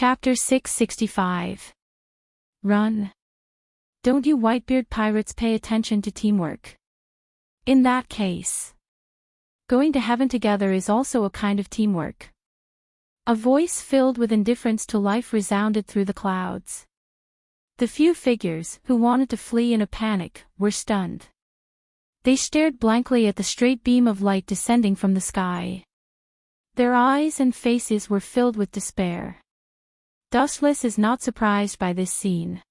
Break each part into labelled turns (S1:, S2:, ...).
S1: Chapter 665. Run. Don't you Whitebeard pirates pay attention to teamwork? In that case, going to heaven together is also a kind of teamwork. A voice filled with indifference to life resounded through the clouds. The few figures, who wanted to flee in a panic, were stunned. They stared blankly at the straight beam of light descending from the sky. Their eyes and faces were filled with despair. Dustless is not surprised by this scene.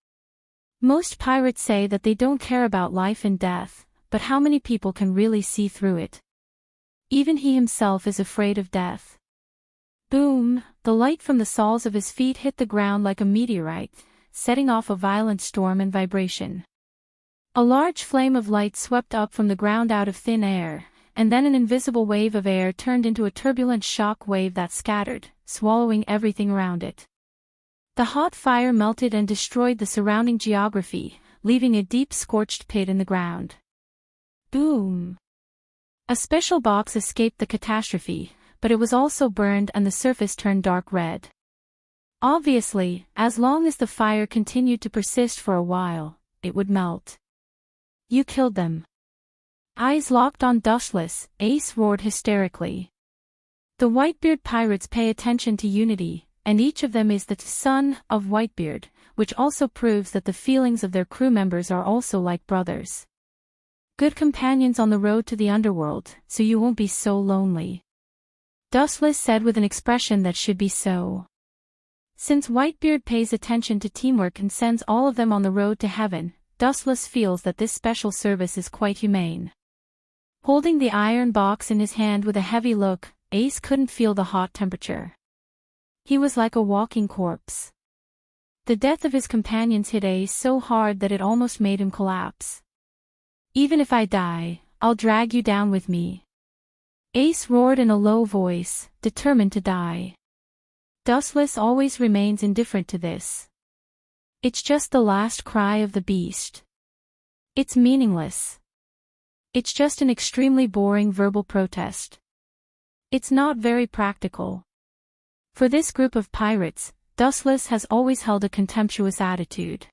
S1: Most pirates say that they don't care about life and death, but how many people can really see through it? Even he himself is afraid of death. Boom! The light from the soles of his feet hit the ground like a meteorite, setting off a violent storm and vibration. A large flame of light swept up from the ground out of thin air, and then an invisible wave of air turned into a turbulent shock wave that scattered, swallowing everything around it. The hot fire melted and destroyed the surrounding geography, leaving a deep scorched pit in the ground. Boom! A special box escaped the catastrophe, but it was also burned and the surface turned dark red. Obviously, as long as the fire continued to persist for a while, it would melt. You killed them. Eyes locked on Dustless, Ace roared hysterically. The Whitebeard pirates pay attention to unity, and each of them is the son of Whitebeard, which also proves that the feelings of their crew members are also like brothers. Good companions on the road to the underworld, so you won't be so lonely. Dustless said with an expression that should be so. Since Whitebeard pays attention to teamwork and sends all of them on the road to heaven, Dustless feels that this special service is quite humane. Holding the iron box in his hand with a heavy look, Ace couldn't feel the hot temperature. He was like a walking corpse. The death of his companions hit Ace so hard that it almost made him collapse. Even if I die, I'll drag you down with me. Ace roared in a low voice, determined to die. Dustless always remains indifferent to this. It's just the last cry of the beast. It's meaningless. It's just an extremely boring verbal protest. It's not very practical. For this group of pirates, Dustless has always held a contemptuous attitude.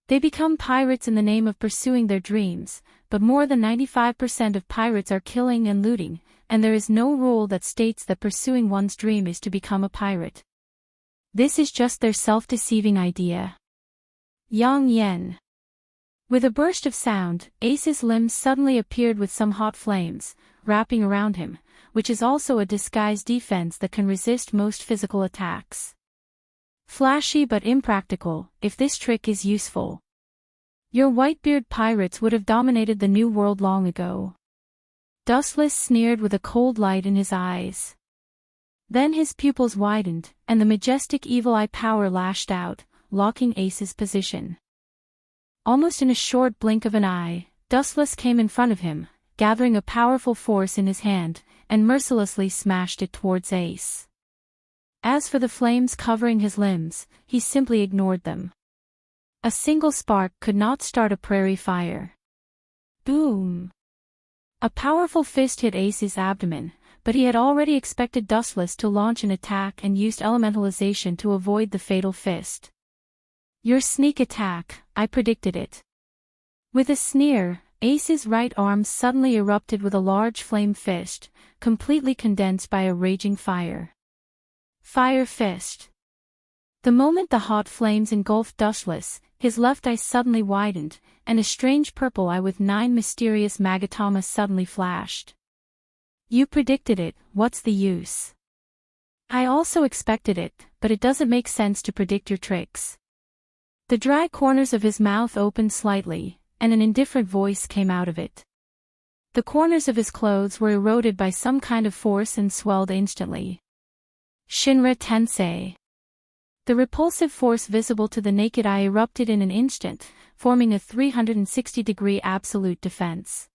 S1: They become pirates in the name of pursuing their dreams, but more than 95% of pirates are killing and looting, and there is no rule that states that pursuing one's dream is to become a pirate. This is just their self-deceiving idea. Yang Yen. With a burst of sound, Ace's limbs suddenly appeared with some hot flames, wrapping around him, which is also a disguised defense that can resist most physical attacks. Flashy but impractical, if this trick is useful. Your Whitebeard pirates would have dominated the New World long ago. Dustless sneered with a cold light in his eyes. Then his pupils widened, and the majestic evil eye power lashed out, locking Ace's position. Almost in a short blink of an eye, Dustless came in front of him, gathering a powerful force in his hand, and mercilessly smashed it towards Ace. As for the flames covering his limbs, he simply ignored them. A single spark could not start a prairie fire. Boom! A powerful fist hit Ace's abdomen, but he had already expected Dustless to launch an attack and used elementalization to avoid the fatal fist. Your sneak attack, I predicted it. With a sneer, Ace's right arm suddenly erupted with a large flame fist, completely condensed by a raging fire. Fire fist. The moment the hot flames engulfed Dustless, his left eye suddenly widened, and a strange purple eye with 9 mysterious magatomas suddenly flashed. You predicted it, what's the use? I also expected it, but it doesn't make sense to predict your tricks. The dry corners of his mouth opened slightly, and an indifferent voice came out of it. The corners of his clothes were eroded by some kind of force and swelled instantly. Shinra Tensei. The repulsive force visible to the naked eye erupted in an instant, forming a 360-degree absolute defense.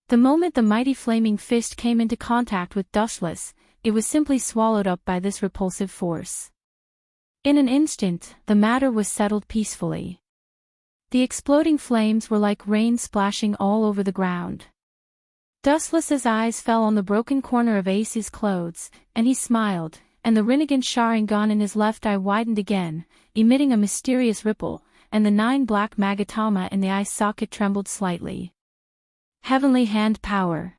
S1: The moment the mighty flaming fist came into contact with Dustless, it was simply swallowed up by this repulsive force. In an instant, the matter was settled peacefully. The exploding flames were like rain splashing all over the ground. Dustless's eyes fell on the broken corner of Ace's clothes, and he smiled, and the Rinnegan Sharingan in his left eye widened again, emitting a mysterious ripple, and the 9 black Magatama in the eye socket trembled slightly. Heavenly hand power.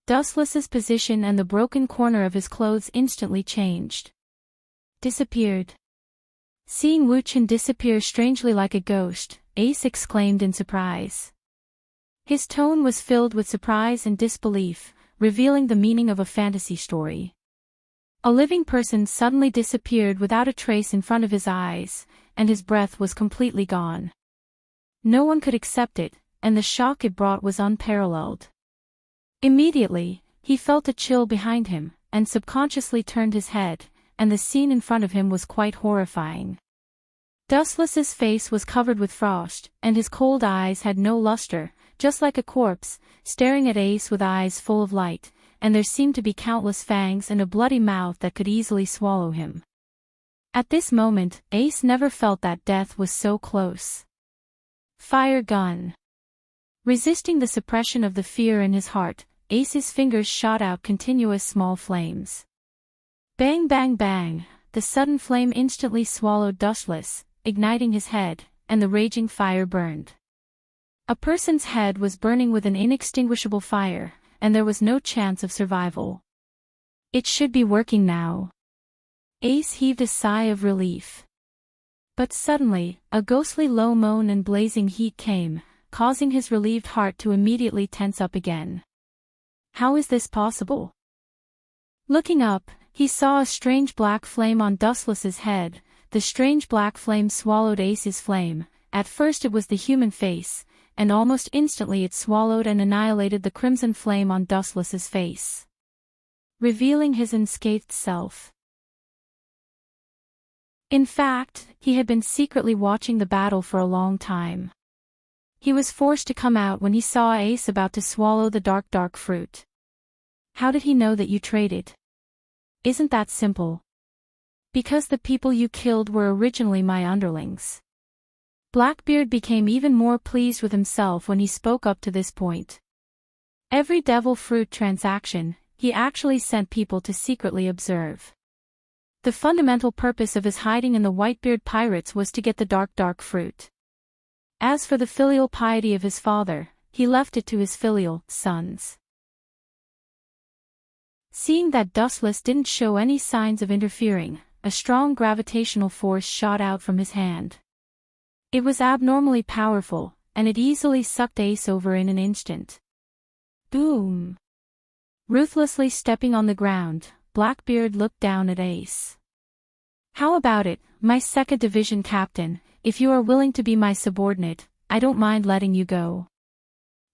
S1: Dustless's position and the broken corner of his clothes instantly changed. Disappeared. Seeing Wu Qin disappear strangely like a ghost, Ace exclaimed in surprise. His tone was filled with surprise and disbelief, revealing the meaning of a fantasy story. A living person suddenly disappeared without a trace in front of his eyes, and his breath was completely gone. No one could accept it, and the shock it brought was unparalleled. Immediately, he felt a chill behind him, and subconsciously turned his head, and the scene in front of him was quite horrifying. Dustless's face was covered with frost, and his cold eyes had no luster, just like a corpse, staring at Ace with eyes full of light, and there seemed to be countless fangs and a bloody mouth that could easily swallow him. At this moment, Ace never felt that death was so close. Fire gun. Resisting the suppression of the fear in his heart, Ace's fingers shot out continuous small flames. Bang bang bang, the sudden flame instantly swallowed Dustless, igniting his head, and the raging fire burned. A person's head was burning with an inextinguishable fire, and there was no chance of survival. It should be working now. Ace heaved a sigh of relief. But suddenly, a ghostly low moan and blazing heat came, causing his relieved heart to immediately tense up again. How is this possible? Looking up, he saw a strange black flame on Dustless's head. The strange black flame swallowed Ace's flame. At first it was the human face, and almost instantly it swallowed and annihilated the crimson flame on Dustless's face, revealing his unscathed self. In fact, he had been secretly watching the battle for a long time. He was forced to come out when he saw Ace about to swallow the dark fruit. How did he know that you traded? Isn't that simple? Because the people you killed were originally my underlings. Blackbeard became even more pleased with himself when he spoke up to this point. Every devil fruit transaction, he actually sent people to secretly observe. The fundamental purpose of his hiding in the Whitebeard pirates was to get the dark fruit. As for the filial piety of his father, he left it to his filial sons. Seeing that Dustless didn't show any signs of interfering, a strong gravitational force shot out from his hand. It was abnormally powerful, and it easily sucked Ace over in an instant. Boom! Ruthlessly stepping on the ground, Blackbeard looked down at Ace. How about it, my 2nd Division captain? If you are willing to be my subordinate, I don't mind letting you go.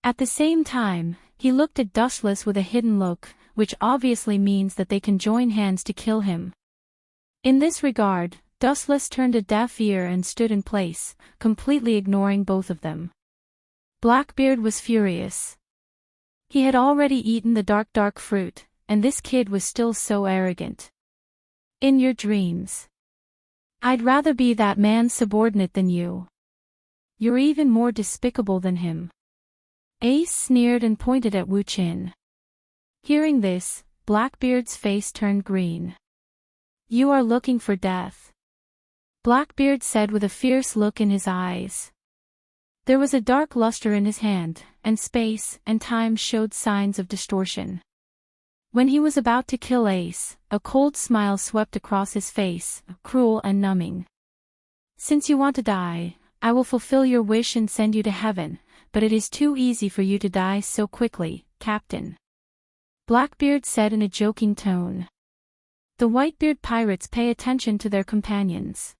S1: At the same time, he looked at Dustless with a hidden look, which obviously means that they can join hands to kill him. In this regard, Dustless turned a deaf ear and stood in place, completely ignoring both of them. Blackbeard was furious. He had already eaten the dark fruit, and this kid was still so arrogant. In your dreams. I'd rather be that man's subordinate than you. You're even more despicable than him. Ace sneered and pointed at Wu Qin. Hearing this, Blackbeard's face turned green. You are looking for death, Blackbeard said with a fierce look in his eyes. There was a dark luster in his hand, and space and time showed signs of distortion. When he was about to kill Ace, a cold smile swept across his face, cruel and numbing. Since you want to die, I will fulfill your wish and send you to heaven, but it is too easy for you to die so quickly, Captain. Blackbeard said in a joking tone. The Whitebeard pirates pay attention to their companions.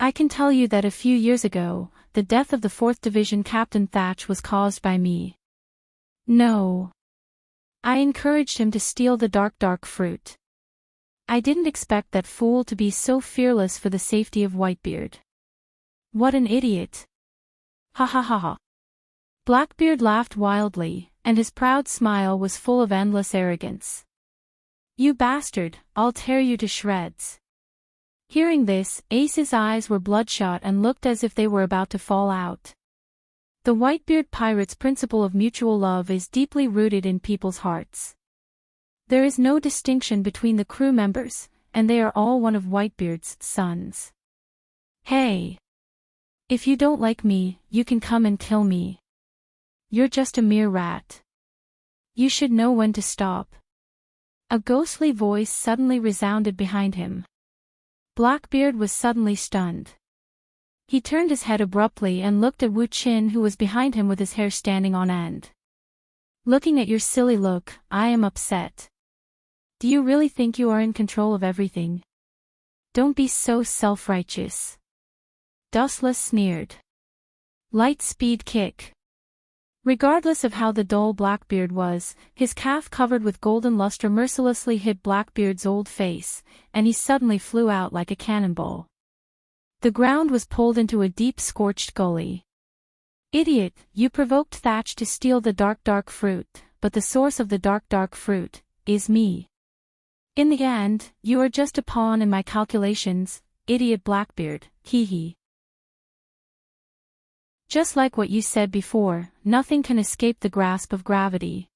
S1: I can tell you that a few years ago, the death of the 4th Division Captain Thatch was caused by me. No. I encouraged him to steal the dark fruit. I didn't expect that fool to be so fearless for the safety of Whitebeard. What an idiot. Ha ha ha ha. Blackbeard laughed wildly, and his proud smile was full of endless arrogance. You bastard, I'll tear you to shreds. Hearing this, Ace's eyes were bloodshot and looked as if they were about to fall out. The Whitebeard pirates' principle of mutual love is deeply rooted in people's hearts. There is no distinction between the crew members, and they are all one of Whitebeard's sons. Hey! If you don't like me, you can come and kill me. You're just a mere rat. You should know when to stop. A ghostly voice suddenly resounded behind him. Blackbeard was suddenly stunned. He turned his head abruptly and looked at Wu Qin, who was behind him with his hair standing on end. Looking at your silly look, I am upset. Do you really think you are in control of everything? Don't be so self-righteous. Dustless sneered. Light speed kick. Regardless of how the dull Blackbeard was, his calf covered with golden luster mercilessly hit Blackbeard's old face, and he suddenly flew out like a cannonball. The ground was pulled into a deep scorched gully. Idiot, you provoked Thatch to steal the dark fruit, but the source of the dark fruit is me. In the end, you are just a pawn in my calculations, idiot Blackbeard, hee hee. Just like what you said before, nothing can escape the grasp of gravity.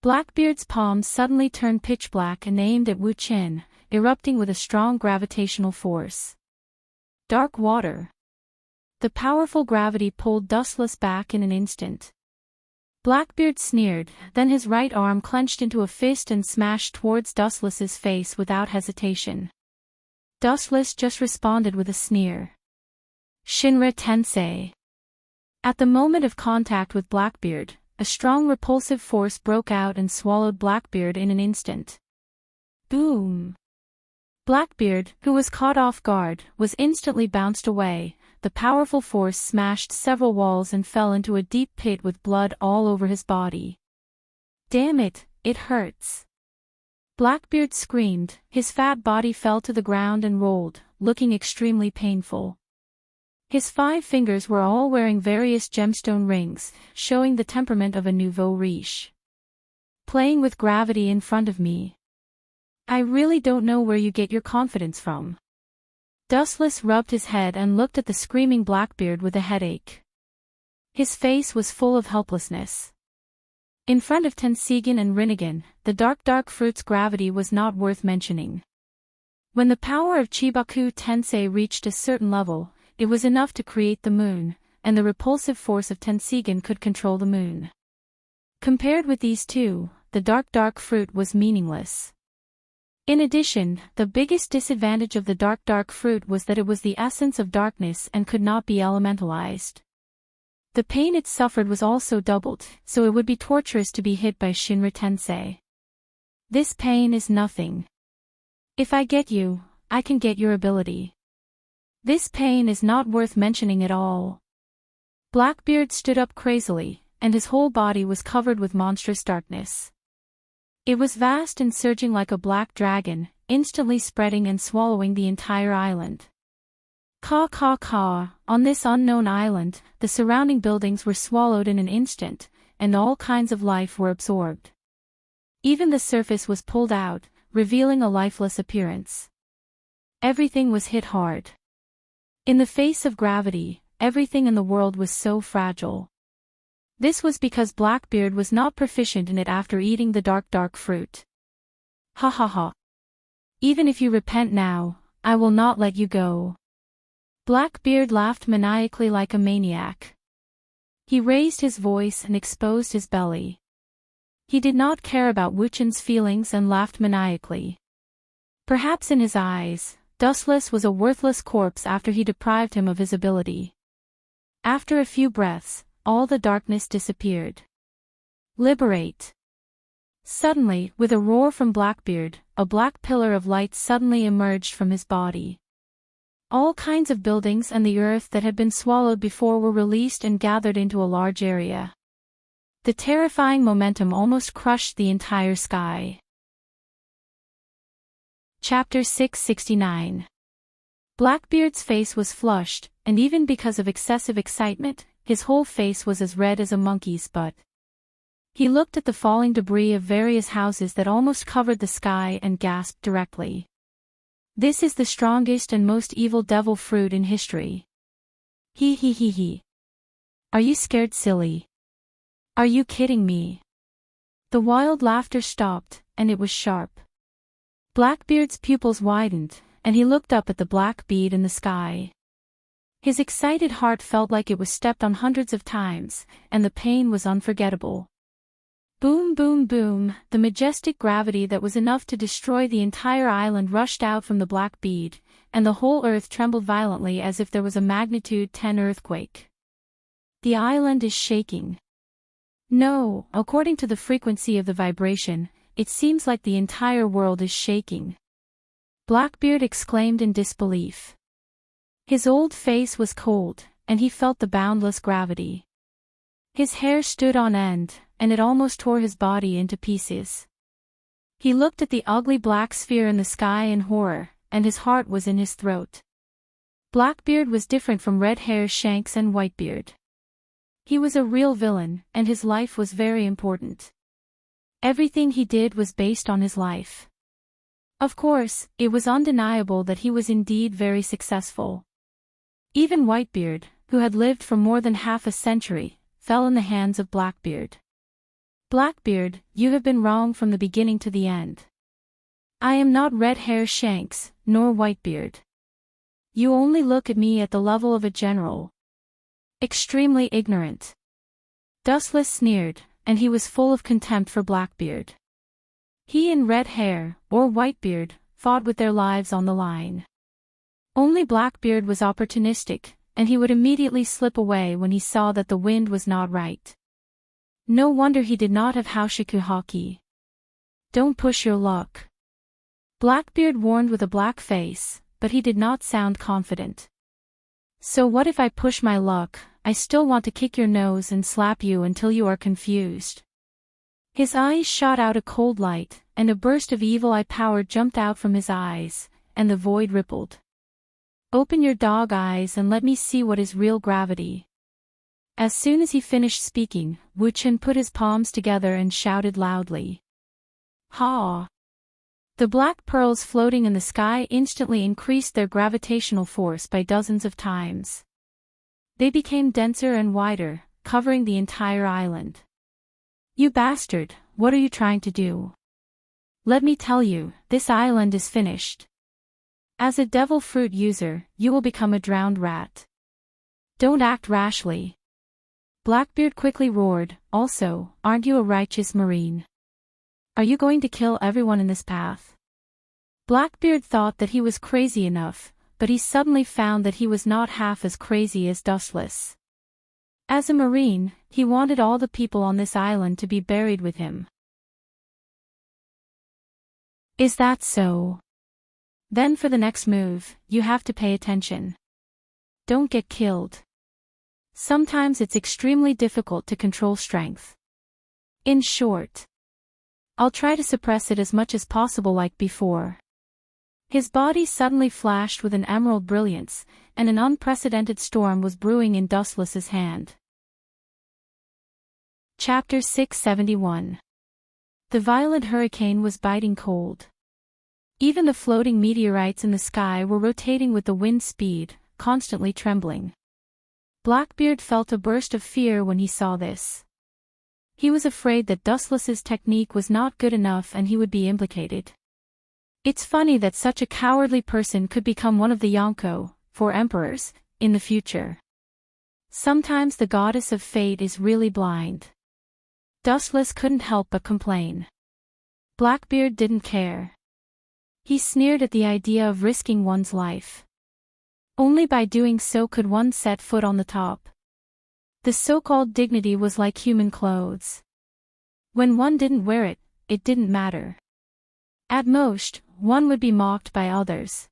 S1: Blackbeard's palms suddenly turned pitch black and aimed at Wu Qin, erupting with a strong gravitational force. Dark water. The powerful gravity pulled Dustless back in an instant. Blackbeard sneered, then his right arm clenched into a fist and smashed towards Dustless's face without hesitation. Dustless just responded with a sneer. Shinra Tensei. At the moment of contact with Blackbeard, a strong repulsive force broke out and swallowed Blackbeard in an instant. Boom! Blackbeard, who was caught off guard, was instantly bounced away. The powerful force smashed several walls and fell into a deep pit with blood all over his body. Damn it, it hurts. Blackbeard screamed, his fat body fell to the ground and rolled, looking extremely painful. His 5 fingers were all wearing various gemstone rings, showing the temperament of a nouveau riche. Playing with gravity in front of me. I really don't know where you get your confidence from. Dustless rubbed his head and looked at the screaming Blackbeard with a headache. His face was full of helplessness. In front of Tensigan and Rinnegan, the dark fruit's gravity was not worth mentioning. When the power of Chibaku Tensei reached a certain level, it was enough to create the moon, and the repulsive force of Tensigan could control the moon. Compared with these two, the dark fruit was meaningless. In addition, the biggest disadvantage of the dark fruit was that it was the essence of darkness and could not be elementalized. The pain it suffered was also doubled, so it would be torturous to be hit by Shinra Tensei. This pain is nothing. If I get you, I can get your ability. This pain is not worth mentioning at all. Blackbeard stood up crazily, and his whole body was covered with monstrous darkness. It was vast and surging like a black dragon, instantly spreading and swallowing the entire island. Caw. On this unknown island, the surrounding buildings were swallowed in an instant, and all kinds of life were absorbed. Even the surface was pulled out, revealing a lifeless appearance. Everything was hit hard. In the face of gravity, everything in the world was so fragile. This was because Blackbeard was not proficient in it after eating the dark fruit. Ha ha ha. Even if you repent now, I will not let you go. Blackbeard laughed maniacally like a maniac. He raised his voice and exposed his belly. He did not care about Wu Qin's feelings and laughed maniacally. Perhaps in his eyes, Dustless was a worthless corpse after he deprived him of his ability. After a few breaths, all the darkness disappeared. Liberate. Suddenly, with a roar from Blackbeard, a black pillar of light suddenly emerged from his body. All kinds of buildings and the earth that had been swallowed before were released and gathered into a large area. The terrifying momentum almost crushed the entire sky. Chapter 669. Blackbeard's face was flushed, and even because of excessive excitement, his whole face was as red as a monkey's butt. He looked at the falling debris of various houses that almost covered the sky and gasped directly. This is the strongest and most evil devil fruit in history. He. Are you scared, silly? Are you kidding me? The wild laughter stopped, and it was sharp. Blackbeard's pupils widened, and he looked up at the black bead in the sky. His excited heart felt like it was stepped on hundreds of times, and the pain was unforgettable. Boom, boom, boom, the majestic gravity that was enough to destroy the entire island rushed out from the black bead, and the whole earth trembled violently as if there was a magnitude 10 earthquake. The island is shaking. No, according to the frequency of the vibration, it seems like the entire world is shaking. Blackbeard exclaimed in disbelief. His old face was cold, and he felt the boundless gravity. His hair stood on end, and it almost tore his body into pieces. He looked at the ugly black sphere in the sky in horror, and his heart was in his throat. Blackbeard was different from Red Hair, Shanks and Whitebeard. He was a real villain, and his life was very important. Everything he did was based on his life. Of course, it was undeniable that he was indeed very successful. Even Whitebeard, who had lived for more than half a century, fell in the hands of Blackbeard. Blackbeard, you have been wrong from the beginning to the end. I am not Red Hair, Shanks, nor Whitebeard. You only look at me at the level of a general. Extremely ignorant. Dustless sneered, and he was full of contempt for Blackbeard. He and Red Hair, or Whitebeard, fought with their lives on the line. Only Blackbeard was opportunistic, and he would immediately slip away when he saw that the wind was not right. No wonder he did not have Haushiku Haki. Don't push your luck. Blackbeard warned with a black face, but he did not sound confident. So what if I push my luck? I still want to kick your nose and slap you until you are confused. His eyes shot out a cold light, and a burst of evil eye power jumped out from his eyes, and the void rippled. Open your dog eyes and let me see what is real gravity. As soon as he finished speaking, Wu-Chen put his palms together and shouted loudly. Ha! The black pearls floating in the sky instantly increased their gravitational force by dozens of times. They became denser and wider, covering the entire island. You bastard, what are you trying to do? Let me tell you, this island is finished. As a devil fruit user, you will become a drowned rat. Don't act rashly. Blackbeard quickly roared, also, aren't you a righteous marine? Are you going to kill everyone in this path? Blackbeard thought that he was crazy enough, but he suddenly found that he was not half as crazy as Dustless. As a marine, he wanted all the people on this island to be buried with him. Is that so? Then for the next move, you have to pay attention. Don't get killed. Sometimes it's extremely difficult to control strength. In short, I'll try to suppress it as much as possible like before. His body suddenly flashed with an emerald brilliance, and an unprecedented storm was brewing in Dustless's hand. Chapter 671. The violent hurricane was biting cold. Even the floating meteorites in the sky were rotating with the wind speed, constantly trembling. Blackbeard felt a burst of fear when he saw this. He was afraid that Dustless's technique was not good enough and he would be implicated. It's funny that such a cowardly person could become one of the Yonko, 4 emperors, in the future. Sometimes the goddess of fate is really blind. Dustless couldn't help but complain. Blackbeard didn't care. He sneered at the idea of risking one's life. Only by doing so could one set foot on the top. The so-called dignity was like human clothes. When one didn't wear it, it didn't matter. At most, one would be mocked by others.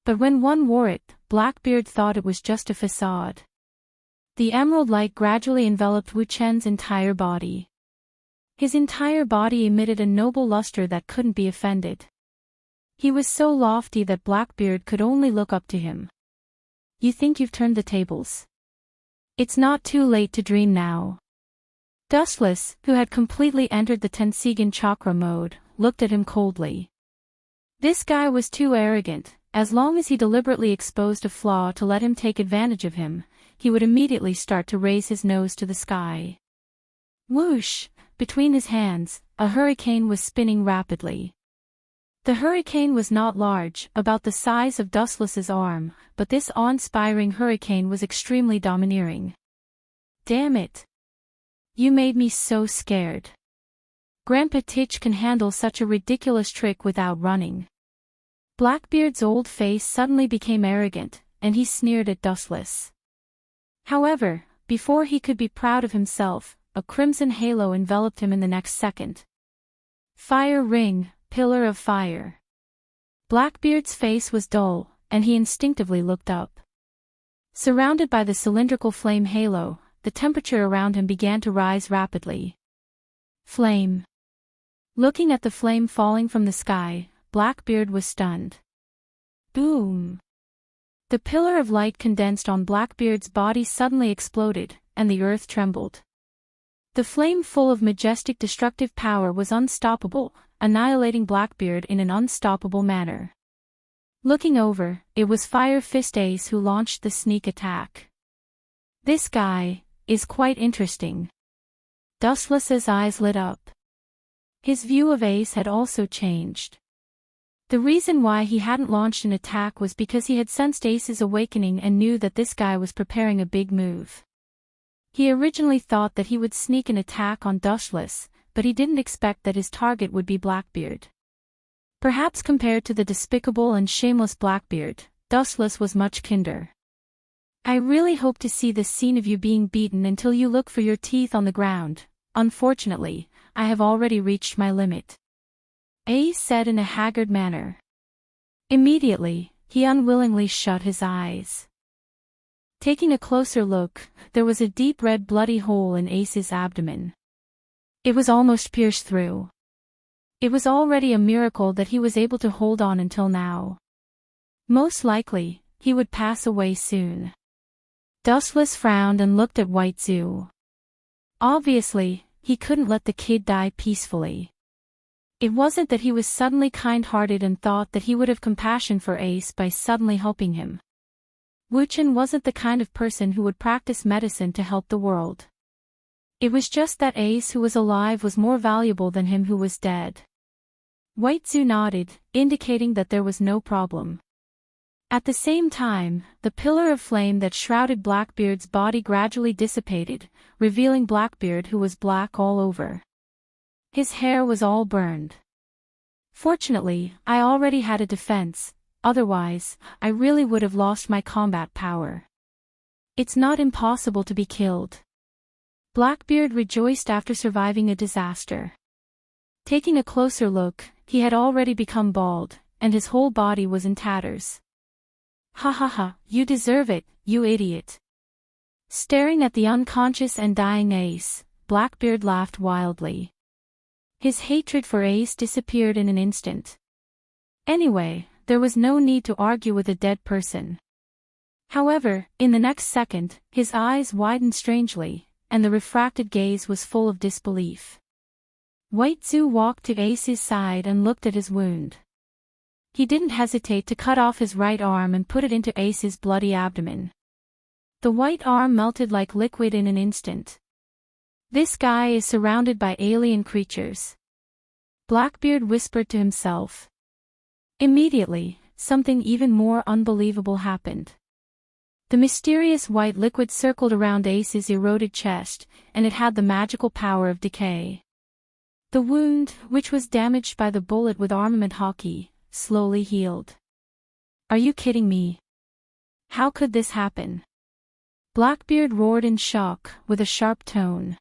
S1: But when one wore it, Blackbeard thought it was just a facade. The emerald light gradually enveloped Wu-Chen's entire body. His entire body emitted a noble luster that couldn't be offended. He was so lofty that Blackbeard could only look up to him. You think you've turned the tables? It's not too late to dream now. Dustless, who had completely entered the Tensigan chakra mode, looked at him coldly. This guy was too arrogant. As long as he deliberately exposed a flaw to let him take advantage of him, he would immediately start to raise his nose to the sky. Whoosh! between his hands, a hurricane was spinning rapidly. The hurricane was not large, about the size of Dustless's arm, but this awe-inspiring hurricane was extremely domineering. Damn it! You made me so scared. Grandpa Titch can handle such a ridiculous trick without running. Blackbeard's old face suddenly became arrogant, and he sneered at Dustless. However, before he could be proud of himself, a crimson halo enveloped him in the next second. Fire ring, pillar of fire. Blackbeard's face was dull, and he instinctively looked up. Surrounded by the cylindrical flame halo, the temperature around him began to rise rapidly. Flame. Looking at the flame falling from the sky, Blackbeard was stunned. Boom! The pillar of light condensed on Blackbeard's body suddenly exploded, and the earth trembled. The flame full of majestic destructive power was unstoppable, annihilating Blackbeard in an unstoppable manner. Looking over, it was Fire Fist Ace who launched the sneak attack. This guy is quite interesting. Dustless's eyes lit up. His view of Ace had also changed. The reason why he hadn't launched an attack was because he had sensed Ace's awakening and knew that this guy was preparing a big move. He originally thought that he would sneak an attack on Dustless, but he didn't expect that his target would be Blackbeard. Perhaps compared to the despicable and shameless Blackbeard, Dustless was much kinder. I really hope to see this scene of you being beaten until you look for your teeth on the ground. Unfortunately, I have already reached my limit. Ace said in a haggard manner. Immediately, he unwillingly shut his eyes. Taking a closer look, there was a deep red bloody hole in Ace's abdomen. It was almost pierced through. It was already a miracle that he was able to hold on until now. Most likely, he would pass away soon. Dustless frowned and looked at White Zoo. Obviously, he couldn't let the kid die peacefully. It wasn't that he was suddenly kind-hearted and thought that he would have compassion for Ace by suddenly helping him. Wu-Chen wasn't the kind of person who would practice medicine to help the world. It was just that Ace who was alive was more valuable than him who was dead. White Zoo nodded, indicating that there was no problem. At the same time, the pillar of flame that shrouded Blackbeard's body gradually dissipated, revealing Blackbeard who was black all over. His hair was all burned. Fortunately, I already had a defense, otherwise, I really would have lost my combat power. It's not impossible to be killed. Blackbeard rejoiced after surviving a disaster. Taking a closer look, he had already become bald, and his whole body was in tatters. Ha ha ha, you deserve it, you idiot. Staring at the unconscious and dying Ace, Blackbeard laughed wildly. His hatred for Ace disappeared in an instant. Anyway, there was no need to argue with a dead person. However, in the next second, his eyes widened strangely, and the refracted gaze was full of disbelief. White Zoo walked to Ace's side and looked at his wound. He didn't hesitate to cut off his right arm and put it into Ace's bloody abdomen. The white arm melted like liquid in an instant. This guy is surrounded by alien creatures. Blackbeard whispered to himself. Immediately, something even more unbelievable happened. The mysterious white liquid circled around Ace's eroded chest, and it had the magical power of decay. The wound, which was damaged by the bullet with armament hockey, slowly healed. Are you kidding me? How could this happen? Blackbeard roared in shock, with a sharp tone.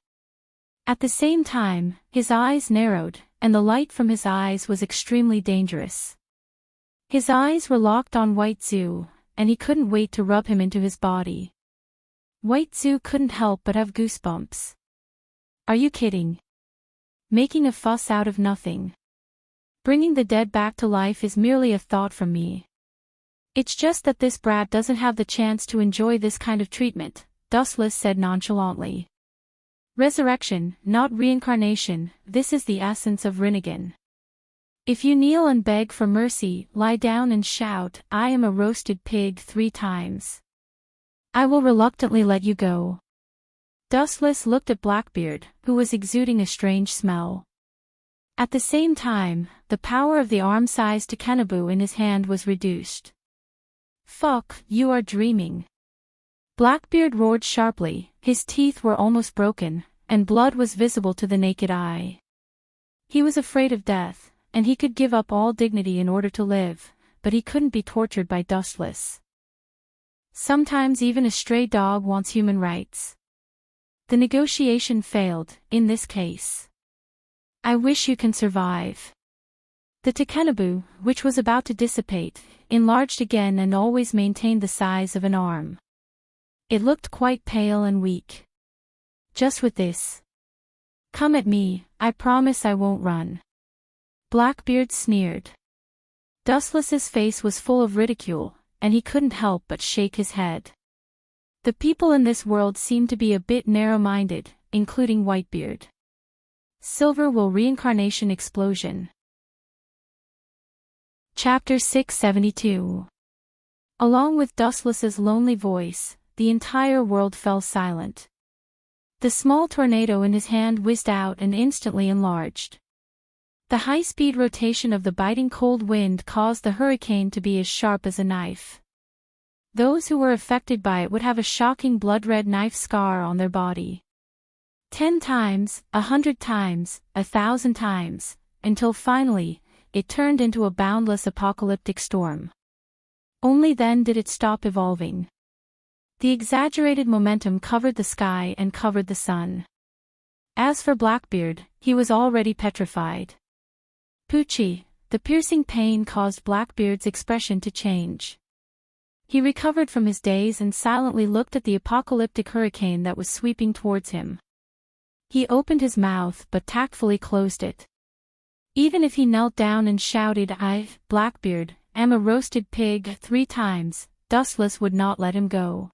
S1: At the same time, his eyes narrowed, and the light from his eyes was extremely dangerous. His eyes were locked on White Zoo, and he couldn't wait to rub him into his body. White Zoo couldn't help but have goosebumps. Are you kidding? Making a fuss out of nothing. Bringing the dead back to life is merely a thought from me. It's just that this brat doesn't have the chance to enjoy this kind of treatment, Dustless said nonchalantly. Resurrection, not reincarnation, this is the essence of Rinnegan. If you kneel and beg for mercy, lie down and shout, I am a roasted pig 3 times. I will reluctantly let you go. Dustless looked at Blackbeard, who was exuding a strange smell. At the same time, the power of the arm-sized Takenabu in his hand was reduced. "Fuck, you are dreaming." Blackbeard roared sharply, his teeth were almost broken, and blood was visible to the naked eye. He was afraid of death, and he could give up all dignity in order to live, but he couldn't be tortured by Dustless. Sometimes even a stray dog wants human rights. The negotiation failed, in this case. "I wish you can survive." The Takenabu, which was about to dissipate, enlarged again and always maintained the size of an arm. It looked quite pale and weak. "Just with this. Come at me, I promise I won't run." Blackbeard sneered. Dustless's face was full of ridicule, and he couldn't help but shake his head. The people in this world seemed to be a bit narrow-minded, including Whitebeard. Silver Will Reincarnation Explosion. Chapter 672. Along with Dustless's lonely voice, the entire world fell silent. The small tornado in his hand whizzed out and instantly enlarged. The high-speed rotation of the biting cold wind caused the hurricane to be as sharp as a knife. Those who were affected by it would have a shocking blood-red knife scar on their body. 10 times, 100 times, 1,000 times, until finally, it turned into a boundless apocalyptic storm. Only then did it stop evolving. The exaggerated momentum covered the sky and covered the sun. As for Blackbeard, he was already petrified. Poochie, the piercing pain caused Blackbeard's expression to change. He recovered from his daze and silently looked at the apocalyptic hurricane that was sweeping towards him. He opened his mouth but tactfully closed it. Even if he knelt down and shouted, "I, Blackbeard, am a roasted pig," 3 times, Dustless would not let him go.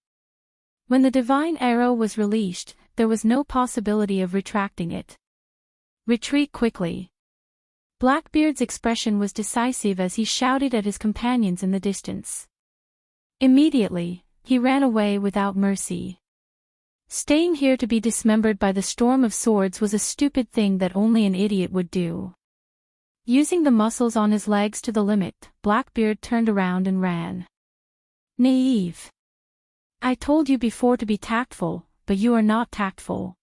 S1: When the divine arrow was released, there was no possibility of retracting it. "Retreat quickly." Blackbeard's expression was decisive as he shouted at his companions in the distance. Immediately, he ran away without mercy. Staying here to be dismembered by the storm of swords was a stupid thing that only an idiot would do. Using the muscles on his legs to the limit, Blackbeard turned around and ran. Naive. I told you before to be tactful, but you are not tactful.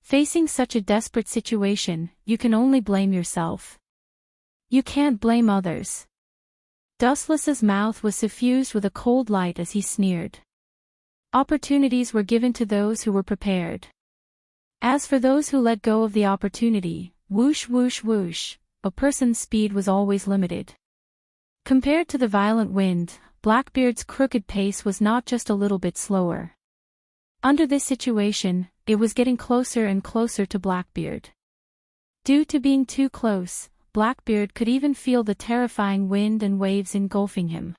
S1: Facing such a desperate situation, you can only blame yourself. You can't blame others. Dustless's mouth was suffused with a cold light as he sneered. Opportunities were given to those who were prepared. As for those who let go of the opportunity, whoosh whoosh whoosh, a person's speed was always limited. Compared to the violent wind, Blackbeard's crooked pace was not just a little bit slower. Under this situation, it was getting closer and closer to Blackbeard. Due to being too close, Blackbeard could even feel the terrifying wind and waves engulfing him.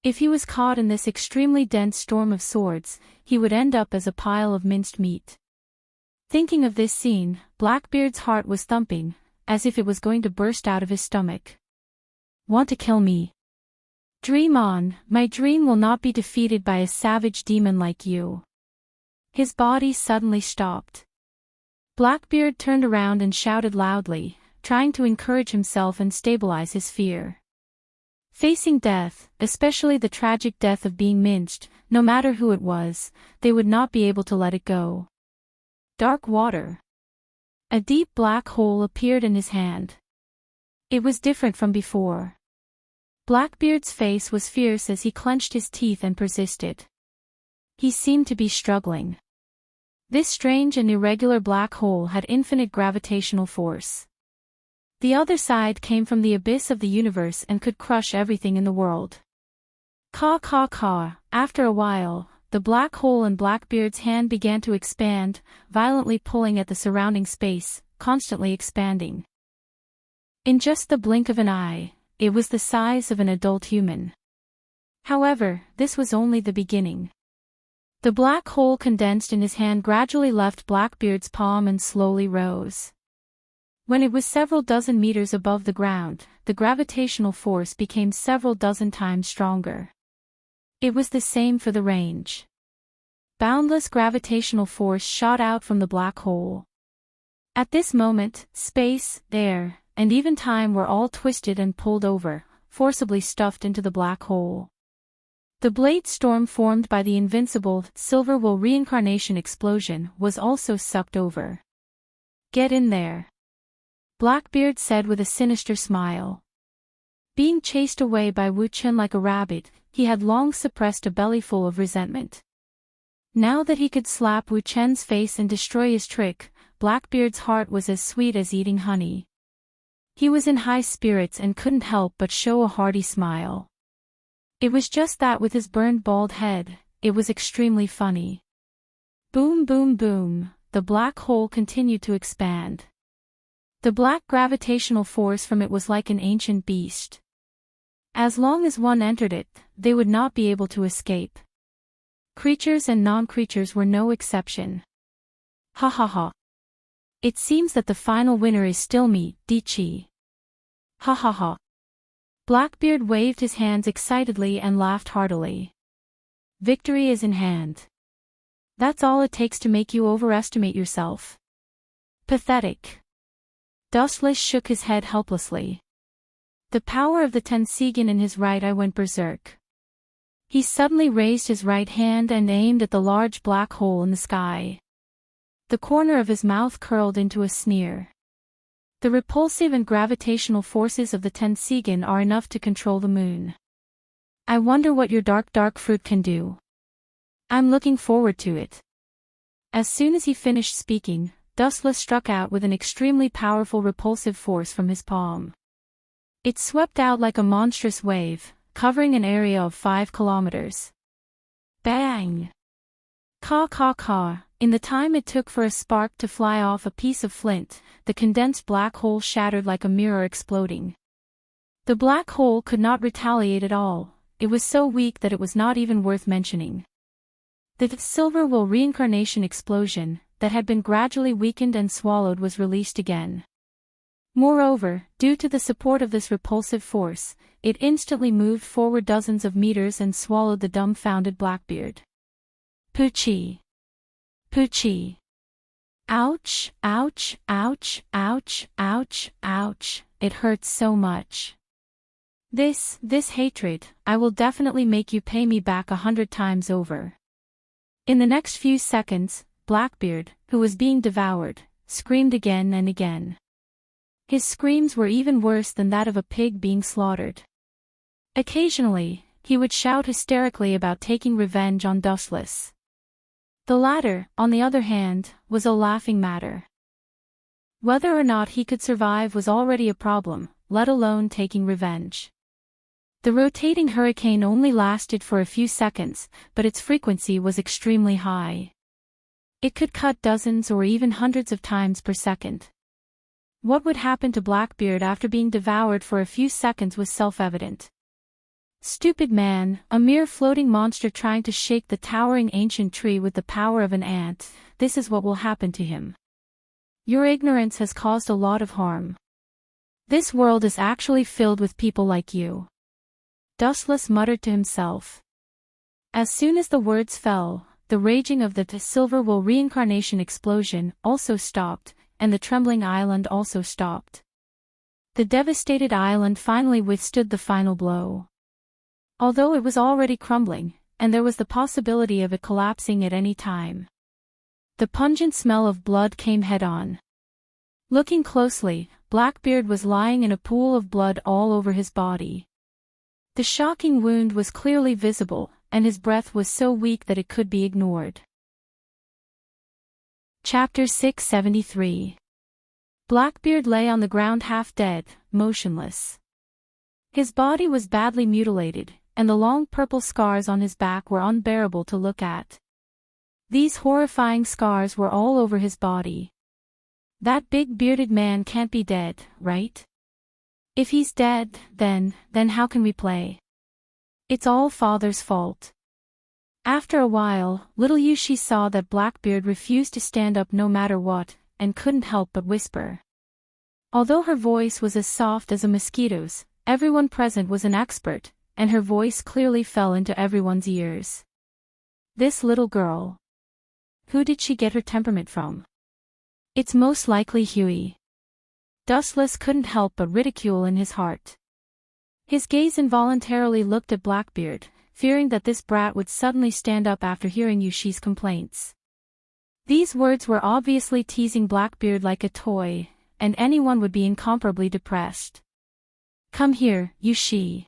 S1: If he was caught in this extremely dense storm of swords, he would end up as a pile of minced meat. Thinking of this scene, Blackbeard's heart was thumping, as if it was going to burst out of his stomach. Want to kill me? Dream on, my dream will not be defeated by a savage demon like you. His body suddenly stopped. Blackbeard turned around and shouted loudly, trying to encourage himself and stabilize his fear. Facing death, especially the tragic death of being minced, no matter who it was, they would not be able to let it go. Dark water. A deep black hole appeared in his hand. It was different from before. Blackbeard's face was fierce as he clenched his teeth and persisted. He seemed to be struggling. This strange and irregular black hole had infinite gravitational force. The other side came from the abyss of the universe and could crush everything in the world. Caw caw caw. After a while, the black hole in Blackbeard's hand began to expand, violently pulling at the surrounding space, constantly expanding. In just the blink of an eye, it was the size of an adult human. However, this was only the beginning. The black hole condensed in his hand gradually left Blackbeard's palm and slowly rose. When it was several dozen meters above the ground, the gravitational force became several dozen times stronger. It was the same for the range. Boundless gravitational force shot out from the black hole. At this moment, space, air, and even time were all twisted and pulled over, forcibly stuffed into the black hole. The blade storm formed by the invincible silver wool reincarnation explosion was also sucked over. "Get in there," Blackbeard said with a sinister smile. Being chased away by Wu Chen like a rabbit, he had long suppressed a bellyful of resentment. Now that he could slap Wu Chen's face and destroy his trick, Blackbeard's heart was as sweet as eating honey. He was in high spirits and couldn't help but show a hearty smile. It was just that with his burned bald head, it was extremely funny. Boom boom boom, the black hole continued to expand. The black gravitational force from it was like an ancient beast. As long as one entered it, they would not be able to escape. Creatures and non-creatures were no exception. Ha ha ha. It seems that the final winner is still me, Dichi. Ha ha ha. Blackbeard waved his hands excitedly and laughed heartily. Victory is in hand. That's all it takes to make you overestimate yourself. Pathetic. Dustless shook his head helplessly. The power of the Tensigen in his right eye went berserk. He suddenly raised his right hand and aimed at the large black hole in the sky. The corner of his mouth curled into a sneer. The repulsive and gravitational forces of the Tensigen are enough to control the moon. I wonder what your dark fruit can do. I'm looking forward to it. As soon as he finished speaking, Dustless struck out with an extremely powerful repulsive force from his palm. It swept out like a monstrous wave, covering an area of 5 kilometers. Bang! Caw caw caw. In the time it took for a spark to fly off a piece of flint, the condensed black hole shattered like a mirror exploding. The black hole could not retaliate at all, it was so weak that it was not even worth mentioning. The silver wool reincarnation explosion, that had been gradually weakened and swallowed, was released again. Moreover, due to the support of this repulsive force, it instantly moved forward dozens of meters and swallowed the dumbfounded Blackbeard. Poochie! Poochie! Ouch, ouch, ouch, ouch, ouch, ouch, it hurts so much. This hatred, I will definitely make you pay me back 100 times over. In the next few seconds, Blackbeard, who was being devoured, screamed again and again. His screams were even worse than that of a pig being slaughtered. Occasionally, he would shout hysterically about taking revenge on Dustless. The latter, on the other hand, was a laughing matter. Whether or not he could survive was already a problem, let alone taking revenge. The rotating hurricane only lasted for a few seconds, but its frequency was extremely high. It could cut dozens or even hundreds of times per second. What would happen to Blackbeard after being devoured for a few seconds was self-evident. Stupid man, a mere floating monster trying to shake the towering ancient tree with the power of an ant, this is what will happen to him. Your ignorance has caused a lot of harm. This world is actually filled with people like you. Dustless muttered to himself. As soon as the words fell, the raging of the silver wool reincarnation explosion also stopped, and the trembling island also stopped. The devastated island finally withstood the final blow. Although it was already crumbling, and there was the possibility of it collapsing at any time. The pungent smell of blood came head-on. Looking closely, Blackbeard was lying in a pool of blood all over his body. The shocking wound was clearly visible, and his breath was so weak that it could be ignored. Chapter 673. Blackbeard lay on the ground half dead, motionless. His body was badly mutilated, and the long purple scars on his back were unbearable to look at. These horrifying scars were all over his body. That big bearded man can't be dead, right? If he's dead, then how can we play? It's all Father's fault. After a while, little Yushi saw that Blackbeard refused to stand up no matter what, and couldn't help but whisper. Although her voice was as soft as a mosquito's, everyone present was an expert, and her voice clearly fell into everyone's ears. This little girl. Who did she get her temperament from? It's most likely Huey. Dustless couldn't help but ridicule in his heart. His gaze involuntarily looked at Blackbeard, fearing that this brat would suddenly stand up after hearing Yushi's complaints. These words were obviously teasing Blackbeard like a toy, and anyone would be incomparably depressed. Come here, Yushi.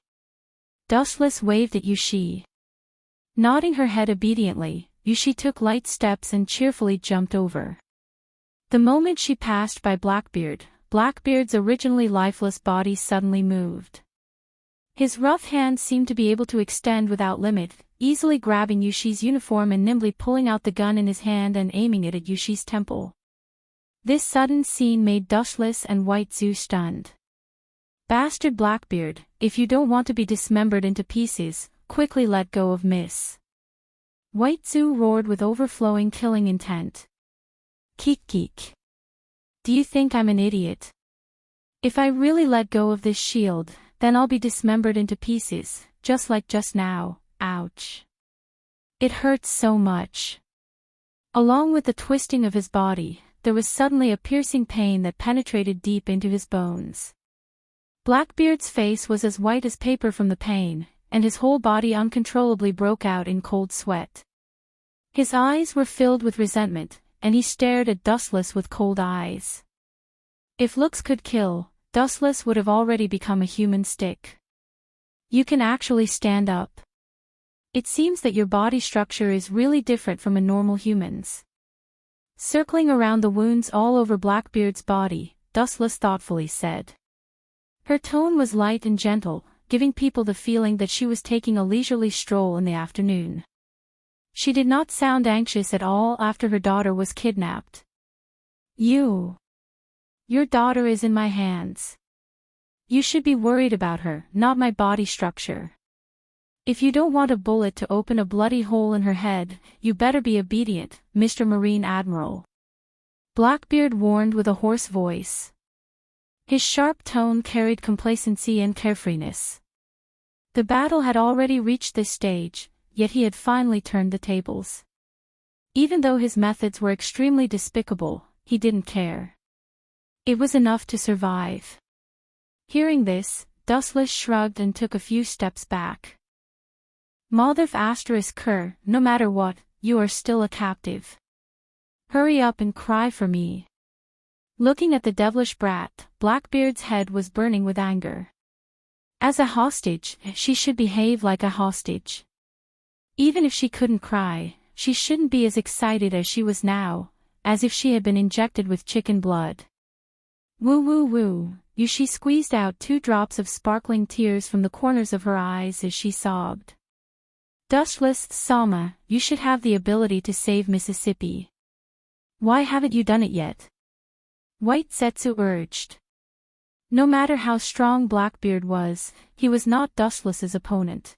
S1: Dustless waved at Yushi. Nodding her head obediently, Yushi took light steps and cheerfully jumped over. The moment she passed by Blackbeard's originally lifeless body suddenly moved. His rough hands seemed to be able to extend without limit, easily grabbing Yushi's uniform and nimbly pulling out the gun in his hand and aiming it at Yushi's temple. This sudden scene made Dustless and White Zoo stunned. Bastard Blackbeard, if you don't want to be dismembered into pieces, quickly let go of Miss. White Zoo roared with overflowing killing intent. Keek. Do you think I'm an idiot? If I really let go of this shield, then I'll be dismembered into pieces, just like just now. Ouch. It hurts so much. Along with the twisting of his body, there was suddenly a piercing pain that penetrated deep into his bones. Blackbeard's face was as white as paper from the pain, and his whole body uncontrollably broke out in cold sweat. His eyes were filled with resentment, and he stared at Dustless with cold eyes. If looks could kill, Dustless would have already become a human stick. You can actually stand up. It seems that your body structure is really different from a normal human's. Circling around the wounds all over Blackbeard's body, Dustless thoughtfully said. Her tone was light and gentle, giving people the feeling that she was taking a leisurely stroll in the afternoon. She did not sound anxious at all after her daughter was kidnapped. Your daughter is in my hands. You should be worried about her, not my body structure. If you don't want a bullet to open a bloody hole in her head, you better be obedient, Mr. Marine Admiral. Blackbeard warned with a hoarse voice. His sharp tone carried complacency and carefreeness. The battle had already reached this stage, yet he had finally turned the tables. Even though his methods were extremely despicable, he didn't care. It was enough to survive. Hearing this, Dustless shrugged and took a few steps back. Motherf***, no matter what, you are still a captive. Hurry up and cry for me. Looking at the devilish brat, Blackbeard's head was burning with anger. As a hostage, she should behave like a hostage. Even if she couldn't cry, she shouldn't be as excited as she was now, as if she had been injected with chicken blood. Woo. Yushi squeezed out 2 drops of sparkling tears from the corners of her eyes as she sobbed. Dustless Sama, you should have the ability to save Mississippi. Why haven't you done it yet? White Zetsu urged. No matter how strong Blackbeard was, he was not Dustless's opponent.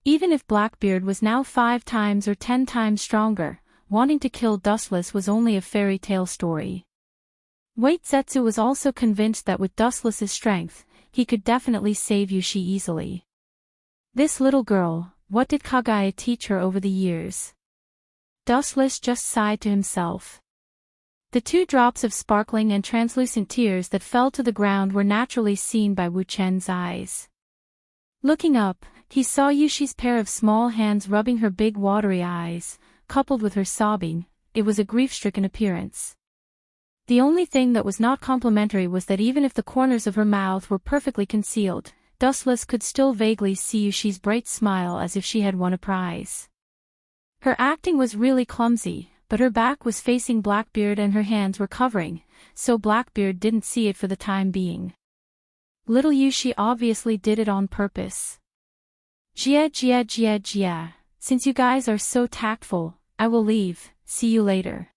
S1: Even if Blackbeard was now 5 times or 10 times stronger, wanting to kill Dustless was only a fairy tale story. White Zetsu was also convinced that with Dustless's strength, he could definitely save Yushi easily. This little girl, what did Kagaya teach her over the years? Dustless just sighed to himself. The 2 drops of sparkling and translucent tears that fell to the ground were naturally seen by Wu Chen's eyes. Looking up, he saw Yushi's pair of small hands rubbing her big watery eyes, coupled with her sobbing. It was a grief-stricken appearance. The only thing that was not complimentary was that even if the corners of her mouth were perfectly concealed, Dustless could still vaguely see Yushi's bright smile as if she had won a prize. Her acting was really clumsy, but her back was facing Blackbeard and her hands were covering, so Blackbeard didn't see it for the time being. Little Yushi obviously did it on purpose. Jia. Since you guys are so tactful, I will leave, see you later.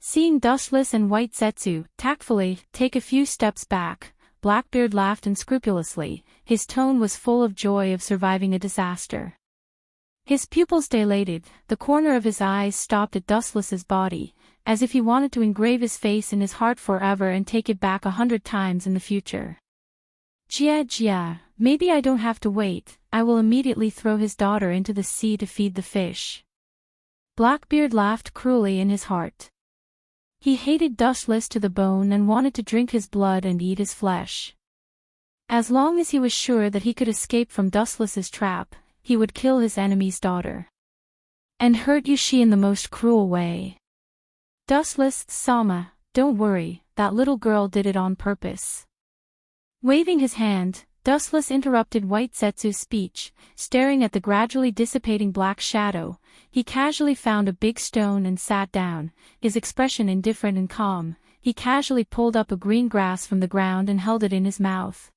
S1: Seeing Dustless and White Zetsu tactfully take a few steps back, Blackbeard laughed unscrupulously. His tone was full of joy of surviving a disaster. His pupils dilated, the corner of his eyes stopped at Dustless's body, as if he wanted to engrave his face in his heart forever and take it back 100 times in the future. Jia, maybe I don't have to wait, I will immediately throw his daughter into the sea to feed the fish. Blackbeard laughed cruelly in his heart. He hated Dustless to the bone and wanted to drink his blood and eat his flesh. As long as he was sure that he could escape from Dustless's trap, he would kill his enemy's daughter. And hurt Yushi in the most cruel way. Dustless, Sama, don't worry, that little girl did it on purpose. Waving his hand, Dustless interrupted White Setsu's speech, staring at the gradually dissipating black shadow. He casually found a big stone and sat down, his expression indifferent and calm. He casually pulled up a green grass from the ground and held it in his mouth.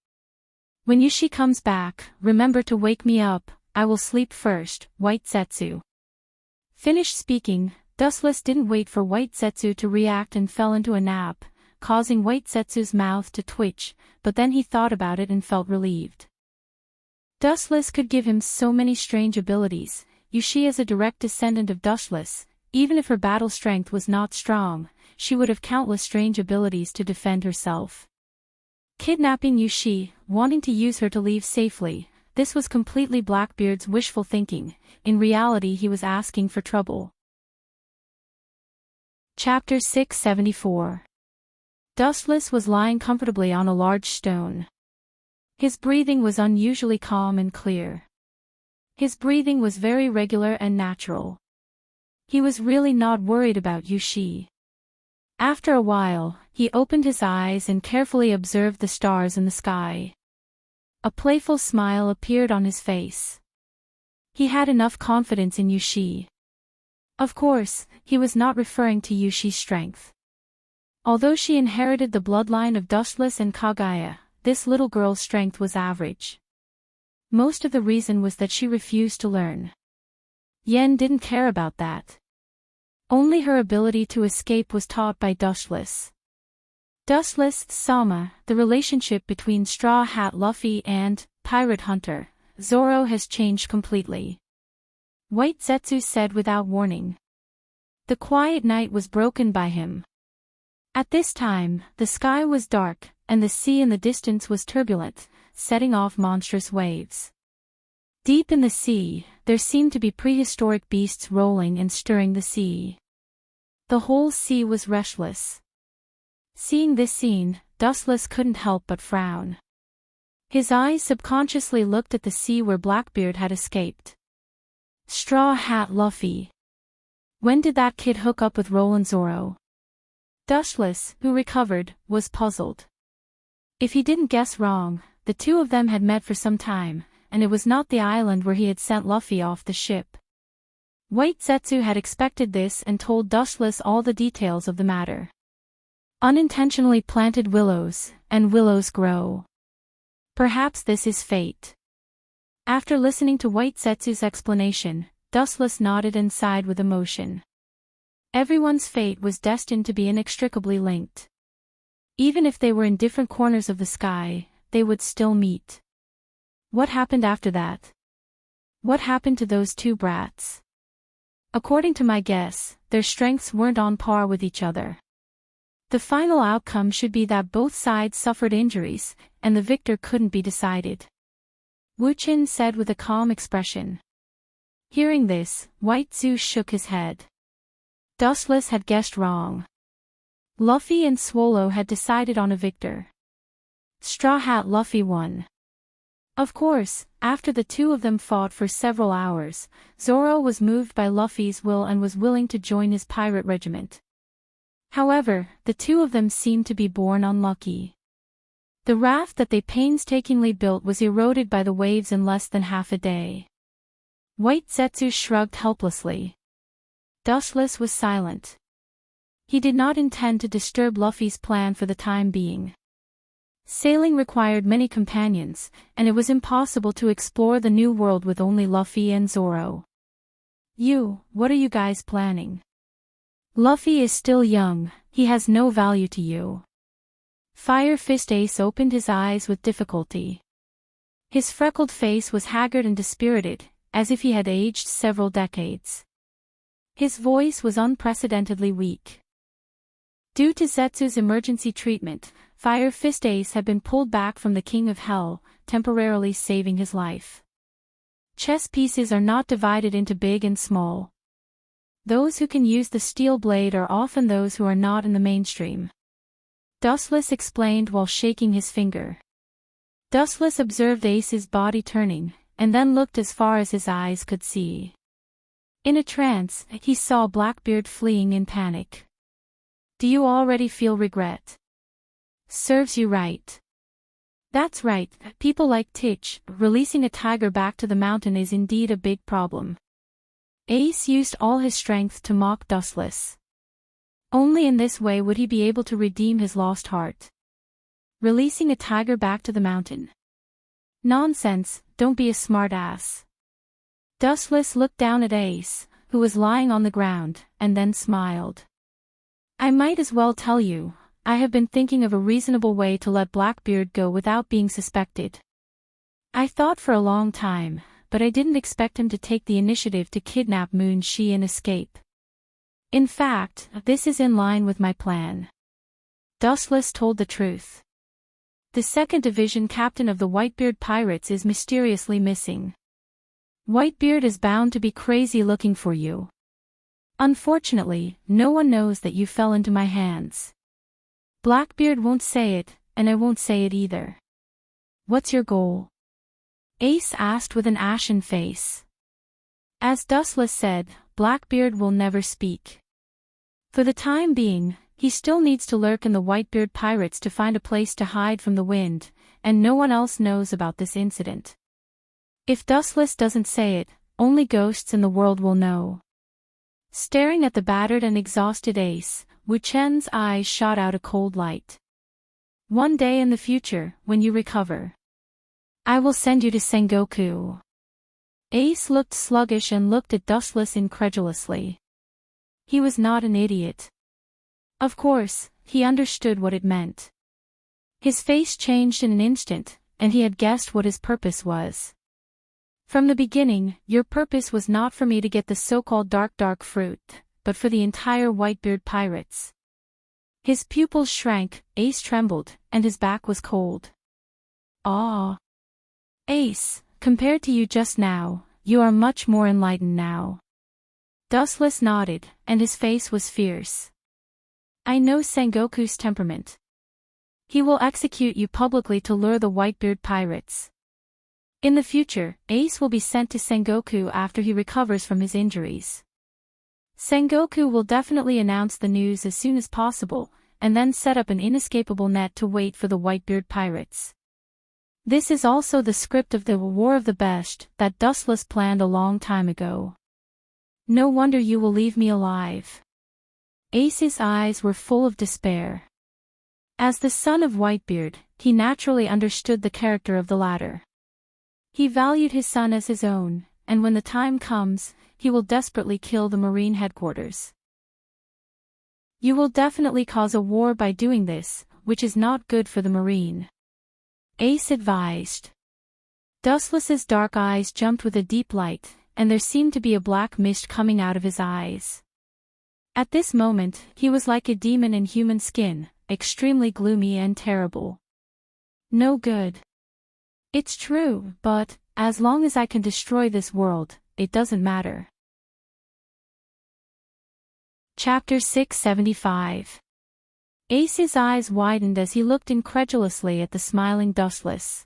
S1: When Yushi comes back, remember to wake me up, I will sleep first, White Setsu. Finished speaking, Dustless didn't wait for White Setsu to react and fell into a nap, causing White Setsu's mouth to twitch, but then he thought about it and felt relieved. Dustless could give him so many strange abilities. Yushi is a direct descendant of Dustless. Even if her battle strength was not strong, she would have countless strange abilities to defend herself. Kidnapping Yushi, wanting to use her to leave safely, this was completely Blackbeard's wishful thinking. In reality he was asking for trouble. Chapter 674. Dustless was lying comfortably on a large stone. His breathing was unusually calm and clear. His breathing was very regular and natural. He was really not worried about Yushi. After a while, he opened his eyes and carefully observed the stars in the sky. A playful smile appeared on his face. He had enough confidence in Yushi. Of course, he was not referring to Yushi's strength. Although she inherited the bloodline of Dustless and Kagaya, this little girl's strength was average. Most of the reason was that she refused to learn. Yen didn't care about that. Only her ability to escape was taught by Dustless. Dustless, Sama, the relationship between Straw Hat Luffy and Pirate Hunter Zoro has changed completely. White Setsu said without warning. The quiet night was broken by him. At this time, the sky was dark, and the sea in the distance was turbulent, setting off monstrous waves. Deep in the sea, there seemed to be prehistoric beasts rolling and stirring the sea. The whole sea was restless. Seeing this scene, Dustless couldn't help but frown. His eyes subconsciously looked at the sea where Blackbeard had escaped. Straw Hat Luffy. When did that kid hook up with Roland Zoro? Dustless, who recovered, was puzzled. If he didn't guess wrong, the two of them had met for some time, and it was not the island where he had sent Luffy off the ship. White Setsu had expected this and told Dustless all the details of the matter. Unintentionally planted willows, and willows grow. Perhaps this is fate. After listening to White Setsu's explanation, Dustless nodded and sighed with emotion. Everyone's fate was destined to be inextricably linked. Even if they were in different corners of the sky, they would still meet. What happened after that? What happened to those two brats? According to my guess, their strengths weren't on par with each other. The final outcome should be that both sides suffered injuries, and the victor couldn't be decided. Wu Qin said with a calm expression. Hearing this, White Zeus shook his head. Dustless had guessed wrong. Luffy and Swallow had decided on a victor. Straw Hat Luffy won. Of course, after the two of them fought for several hours, Zoro was moved by Luffy's will and was willing to join his pirate regiment. However, the two of them seemed to be born unlucky. The raft that they painstakingly built was eroded by the waves in less than half a day. White Setsu shrugged helplessly. Dustless was silent. He did not intend to disturb Luffy's plan for the time being. Sailing required many companions, and it was impossible to explore the new world with only Luffy and Zoro. What are you guys planning? Luffy is still young, he has no value to you. Fire Fist Ace opened his eyes with difficulty. His freckled face was haggard and dispirited, as if he had aged several decades. His voice was unprecedentedly weak. Due to Zetsu's emergency treatment, Fire Fist Ace had been pulled back from the King of Hell, temporarily saving his life. Chess pieces are not divided into big and small. Those who can use the steel blade are often those who are not in the mainstream. Dustless explained while shaking his finger. Dustless observed Ace's body turning, and then looked as far as his eyes could see. In a trance, he saw Blackbeard fleeing in panic. Do you already feel regret? Serves you right. That's right, people like Titch, releasing a tiger back to the mountain is indeed a big problem. Ace used all his strength to mock Dustless. Only in this way would he be able to redeem his lost heart. Releasing a tiger back to the mountain. Nonsense, don't be a smart ass. Dustless looked down at Ace, who was lying on the ground, and then smiled. I might as well tell you, I have been thinking of a reasonable way to let Blackbeard go without being suspected. I thought for a long time, but I didn't expect him to take the initiative to kidnap Moon Shi and escape. In fact, this is in line with my plan. Dustless told the truth. The 2nd Division captain of the Whitebeard Pirates is mysteriously missing. Whitebeard is bound to be crazy looking for you. Unfortunately, no one knows that you fell into my hands. Blackbeard won't say it, and I won't say it either. What's your goal? Ace asked with an ashen face. As Dustless said, Blackbeard will never speak. For the time being, he still needs to lurk in the Whitebeard Pirates to find a place to hide from the wind, and no one else knows about this incident. If Dustless doesn't say it, only ghosts in the world will know. Staring at the battered and exhausted Ace, Wu Chen's eyes shot out a cold light. One day in the future, when you recover, I will send you to Sengoku. Ace looked sluggish and looked at Dustless incredulously. He was not an idiot. Of course, he understood what it meant. His face changed in an instant, and he had guessed what his purpose was. From the beginning, your purpose was not for me to get the so-called dark fruit, but for the entire Whitebeard Pirates. His pupils shrank, Ace trembled, and his back was cold. Ah! Ace, compared to you just now, you are much more enlightened now. Dustless nodded, and his face was fierce. I know Sengoku's temperament. He will execute you publicly to lure the Whitebeard Pirates. In the future, Ace will be sent to Sengoku after he recovers from his injuries. Sengoku will definitely announce the news as soon as possible, and then set up an inescapable net to wait for the Whitebeard Pirates. This is also the script of the War of the Best that Dustless planned a long time ago. No wonder you will leave me alive. Ace's eyes were full of despair. As the son of Whitebeard, he naturally understood the character of the latter. He valued his son as his own, and when the time comes, he will desperately kill the Marine headquarters. You will definitely cause a war by doing this, which is not good for the Marine. Ace advised. Dustless's dark eyes jumped with a deep light, and there seemed to be a black mist coming out of his eyes. At this moment, he was like a demon in human skin, extremely gloomy and terrible. No good. It's true, but, as long as I can destroy this world, it doesn't matter. Chapter 675. Ace's eyes widened as he looked incredulously at the smiling Dustless.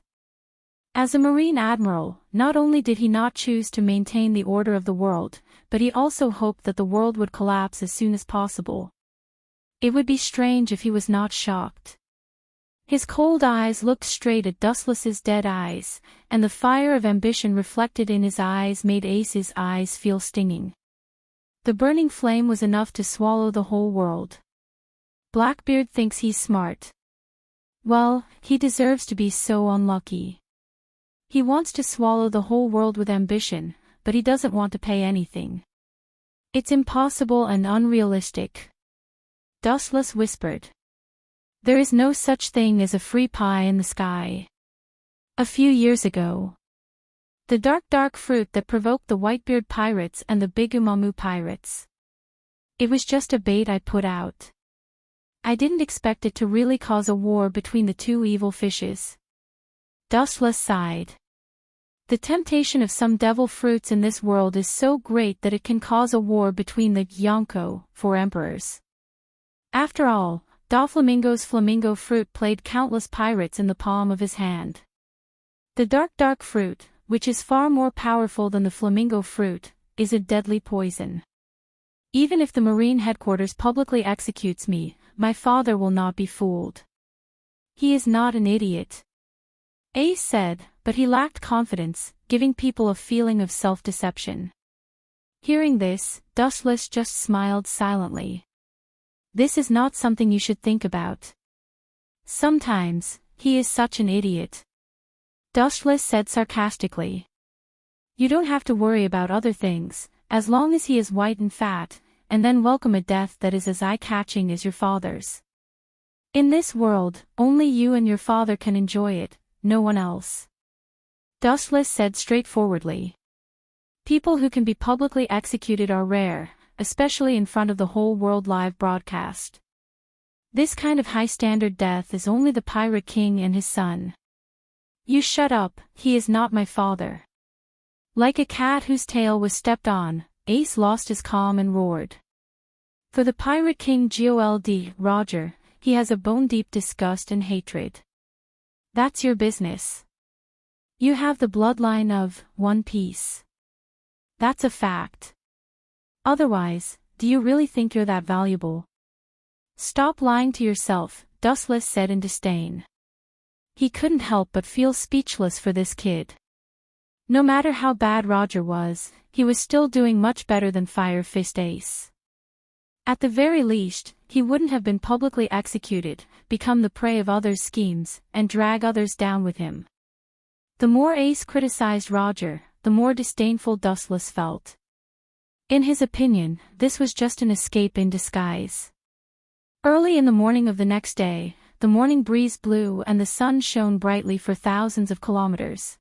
S1: As a Marine Admiral, not only did he not choose to maintain the order of the world, but he also hoped that the world would collapse as soon as possible. It would be strange if he was not shocked. His cold eyes looked straight at Dustless's dead eyes, and the fire of ambition reflected in his eyes made Ace's eyes feel stinging. The burning flame was enough to swallow the whole world. Blackbeard thinks he's smart. Well, he deserves to be so unlucky. He wants to swallow the whole world with ambition, but he doesn't want to pay anything. It's impossible and unrealistic. Dustless whispered. There is no such thing as a free pie in the sky. A few years ago, the dark fruit that provoked the Whitebeard Pirates and the Bigumamu Pirates. It was just a bait I put out. I didn't expect it to really cause a war between the two evil fishes. Dustless sighed. The temptation of some devil fruits in this world is so great that it can cause a war between the Yonko, four emperors. After all, Doflamingo's flamingo fruit played countless pirates in the palm of his hand. The dark fruit, which is far more powerful than the flamingo fruit, is a deadly poison. Even if the Marine headquarters publicly executes me, my father will not be fooled. He is not an idiot. Ace said, but he lacked confidence, giving people a feeling of self-deception. Hearing this, Dustless just smiled silently. This is not something you should think about. Sometimes, he is such an idiot. Dustless said sarcastically. You don't have to worry about other things, as long as he is white and fat, and then welcome a death that is as eye-catching as your father's. In this world, only you and your father can enjoy it, no one else. Dustless said straightforwardly. People who can be publicly executed are rare, especially in front of the whole world live broadcast. This kind of high-standard death is only the Pirate King and his son. You shut up, he is not my father. Like a cat whose tail was stepped on, Ace lost his calm and roared. For the Pirate King Gold, Roger, he has a bone-deep disgust and hatred. That's your business. You have the bloodline of One Piece. That's a fact. Otherwise, do you really think you're that valuable? Stop lying to yourself, Dustless said in disdain. He couldn't help but feel speechless for this kid. No matter how bad Roger was, he was still doing much better than Fire Fist Ace. At the very least, he wouldn't have been publicly executed, become the prey of others' schemes, and drag others down with him. The more Ace criticized Roger, the more disdainful Dustless felt. In his opinion, this was just an escape in disguise. Early in the morning of the next day, the morning breeze blew and the sun shone brightly for thousands of kilometers.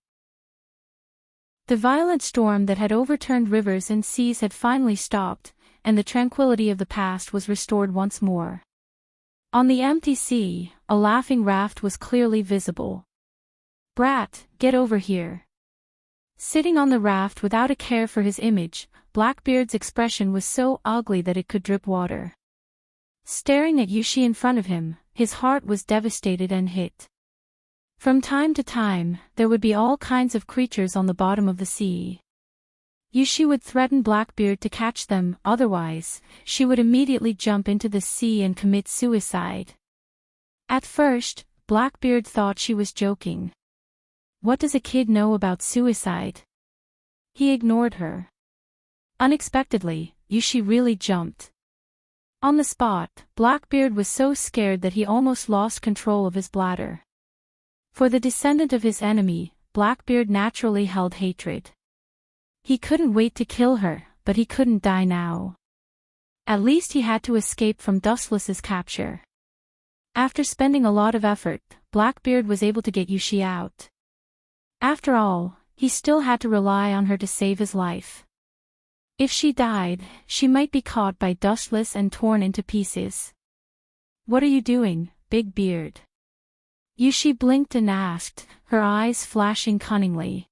S1: The violent storm that had overturned rivers and seas had finally stopped, and the tranquility of the past was restored once more. On the empty sea, a laughing raft was clearly visible. Brat, get over here. Sitting on the raft without a care for his image, Blackbeard's expression was so ugly that it could drip water. Staring at Yushi in front of him, his heart was devastated and hit. From time to time, there would be all kinds of creatures on the bottom of the sea. Yushi would threaten Blackbeard to catch them, otherwise, she would immediately jump into the sea and commit suicide. At first, Blackbeard thought she was joking. What does a kid know about suicide? He ignored her. Unexpectedly, Yushi really jumped. On the spot, Blackbeard was so scared that he almost lost control of his bladder. For the descendant of his enemy, Blackbeard naturally held hatred. He couldn't wait to kill her, but he couldn't die now. At least he had to escape from Dustless's capture. After spending a lot of effort, Blackbeard was able to get Yushi out. After all, he still had to rely on her to save his life. If she died, she might be caught by Dustless and torn into pieces. What are you doing, Big Beard? Yushi blinked and asked, her eyes flashing cunningly.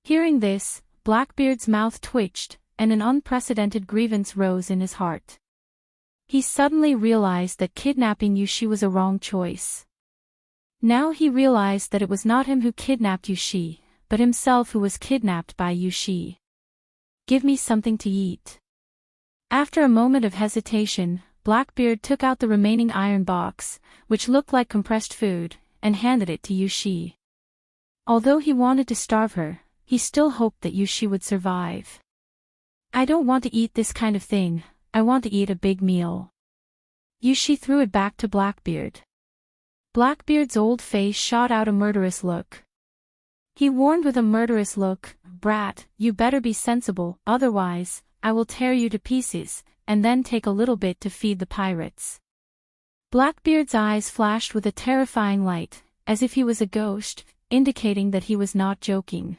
S1: Hearing this, Blackbeard's mouth twitched, and an unprecedented grievance rose in his heart. He suddenly realized that kidnapping Yushi was a wrong choice. Now he realized that it was not him who kidnapped Yushi, but himself who was kidnapped by Yushi. Give me something to eat. After a moment of hesitation, Blackbeard took out the remaining iron box, which looked like compressed food, and handed it to Yushi. Although he wanted to starve her, he still hoped that Yushi would survive. I don't want to eat this kind of thing, I want to eat a big meal. Yushi threw it back to Blackbeard. Blackbeard's old face shot out a murderous look. He warned with a murderous look, Brat, you better be sensible, otherwise, I will tear you to pieces, and then take a little bit to feed the pirates. Blackbeard's eyes flashed with a terrifying light, as if he was a ghost, indicating that he was not joking.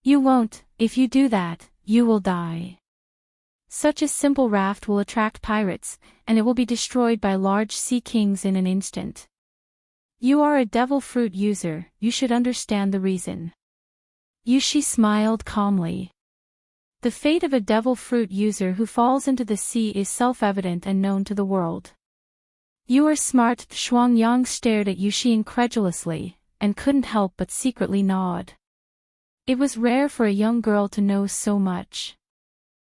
S1: You won't, if you do that, you will die. Such a simple raft will attract pirates, and it will be destroyed by large sea kings in an instant. You are a devil fruit user, you should understand the reason. Yushi smiled calmly. The fate of a devil fruit user who falls into the sea is self-evident and known to the world. You are smart. Shuangyang stared at Yushi incredulously, and couldn't help but secretly nod. It was rare for a young girl to know so much.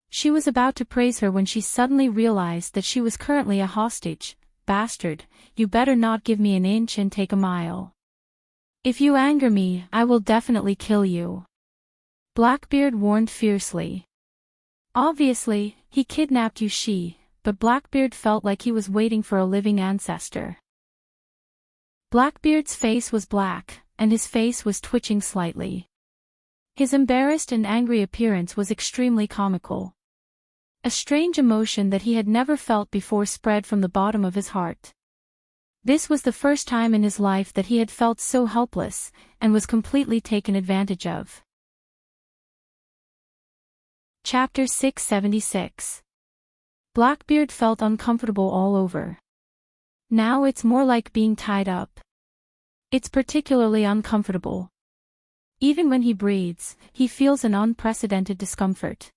S1: She was about to praise her when she suddenly realized that she was currently a hostage. Bastard, you better not give me an inch and take a mile. If you anger me, I will definitely kill you. Blackbeard warned fiercely. Obviously, he kidnapped Yushi, but Blackbeard felt like he was waiting for a living ancestor. Blackbeard's face was black, and his face was twitching slightly. His embarrassed and angry appearance was extremely comical. A strange emotion that he had never felt before spread from the bottom of his heart. This was the first time in his life that he had felt so helpless, and was completely taken advantage of. Chapter 676. Blackbeard felt uncomfortable all over. Now it's more like being tied up. It's particularly uncomfortable. Even when he breathes, he feels an unprecedented discomfort.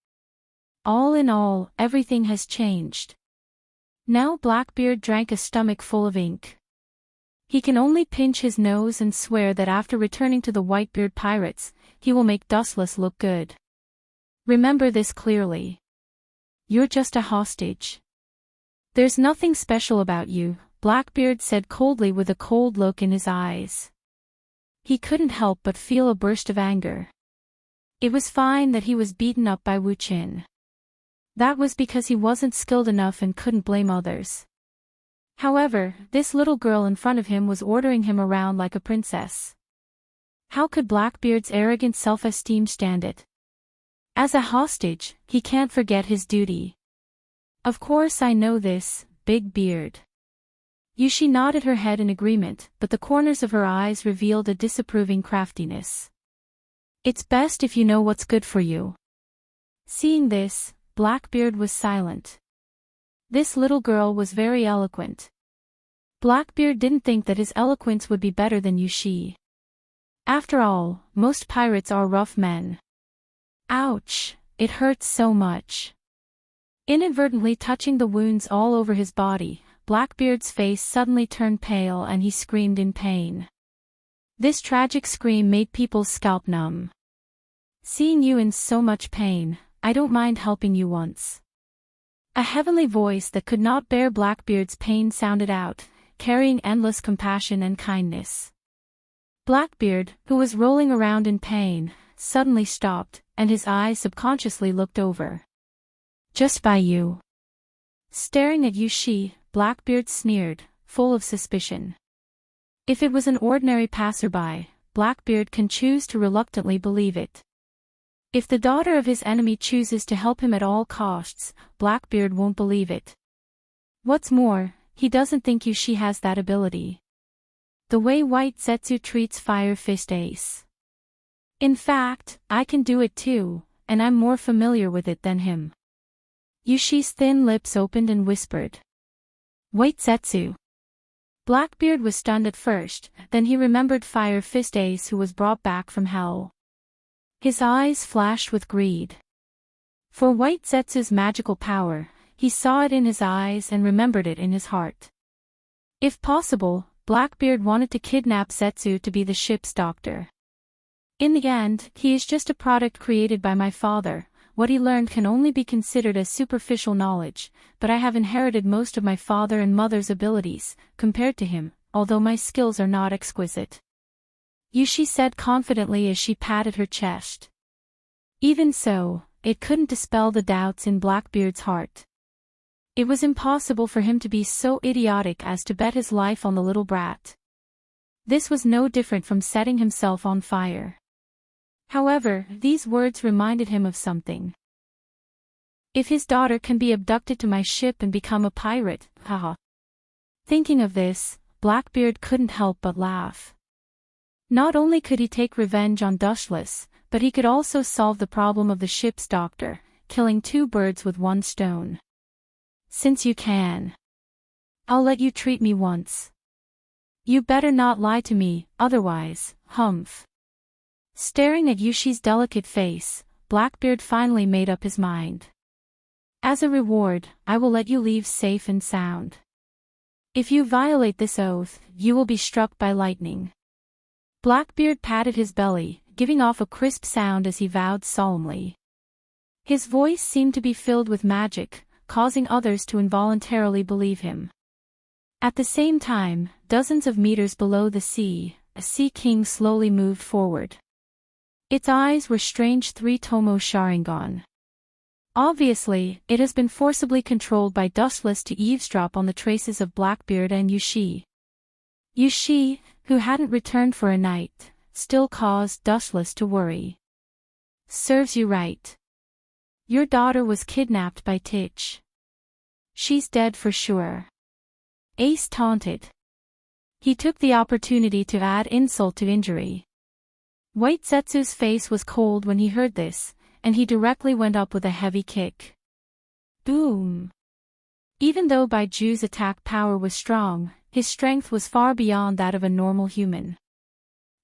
S1: All in all, everything has changed. Now Blackbeard drank a stomach full of ink. He can only pinch his nose and swear that after returning to the Whitebeard pirates, he will make Dustless look good. Remember this clearly. You're just a hostage. There's nothing special about you, Blackbeard said coldly with a cold look in his eyes. He couldn't help but feel a burst of anger. It was fine that he was beaten up by Wu Qin. That was because he wasn't skilled enough and couldn't blame others. However, this little girl in front of him was ordering him around like a princess. How could Blackbeard's arrogant self-esteem stand it? As a hostage, he can't forget his duty. Of course I know this, Big Beard. Yushi nodded her head in agreement, but the corners of her eyes revealed a disapproving craftiness. It's best if you know what's good for you. Seeing this, Blackbeard was silent. This little girl was very eloquent. Blackbeard didn't think that his eloquence would be better than Yushi. After all, most pirates are rough men. Ouch, it hurts so much. Inadvertently touching the wounds all over his body, Blackbeard's face suddenly turned pale and he screamed in pain. This tragic scream made people's scalp numb. Seeing you in so much pain, I don't mind helping you once. A heavenly voice that could not bear Blackbeard's pain sounded out, carrying endless compassion and kindness. Blackbeard, who was rolling around in pain, suddenly stopped, and his eyes subconsciously looked over. Just by you. Staring at Yushi, Blackbeard sneered, full of suspicion. If it was an ordinary passerby, Blackbeard can choose to reluctantly believe it. If the daughter of his enemy chooses to help him at all costs, Blackbeard won't believe it. What's more, he doesn't think Yushi has that ability. The way White Zetsu treats Fire Fist Ace. In fact, I can do it too, and I'm more familiar with it than him. Yushi's thin lips opened and whispered. White Zetsu. Blackbeard was stunned at first, then he remembered Fire Fist Ace who was brought back from hell. His eyes flashed with greed. For White Zetsu's magical power, he saw it in his eyes and remembered it in his heart. If possible, Blackbeard wanted to kidnap Zetsu to be the ship's doctor. In the end, he is just a product created by my father. What he learned can only be considered as superficial knowledge, but I have inherited most of my father and mother's abilities, compared to him, although my skills are not exquisite. Yushi said confidently as she patted her chest. Even so, it couldn't dispel the doubts in Blackbeard's heart. It was impossible for him to be so idiotic as to bet his life on the little brat. This was no different from setting himself on fire. However, these words reminded him of something. If his daughter can be abducted to my ship and become a pirate, haha. Thinking of this, Blackbeard couldn't help but laugh. Not only could he take revenge on Dustless, but he could also solve the problem of the ship's doctor, killing two birds with one stone. Since you can, I'll let you treat me once. You better not lie to me, otherwise, humph. Staring at Yushi's delicate face, Blackbeard finally made up his mind. As a reward, I will let you leave safe and sound. If you violate this oath, you will be struck by lightning. Blackbeard patted his belly, giving off a crisp sound as he vowed solemnly. His voice seemed to be filled with magic, causing others to involuntarily believe him. At the same time, dozens of meters below the sea, a sea king slowly moved forward. Its eyes were strange three-tomo Sharingan. Obviously, it has been forcibly controlled by Dustless to eavesdrop on the traces of Blackbeard and Yushi. Yushi, who hadn't returned for a night, still caused Dustless to worry. Serves you right. Your daughter was kidnapped by Titch. She's dead for sure. Ace taunted. He took the opportunity to add insult to injury. White Zetsu's face was cold when he heard this, and he directly went up with a heavy kick. Boom! Even though Baiju's attack power was strong, his strength was far beyond that of a normal human.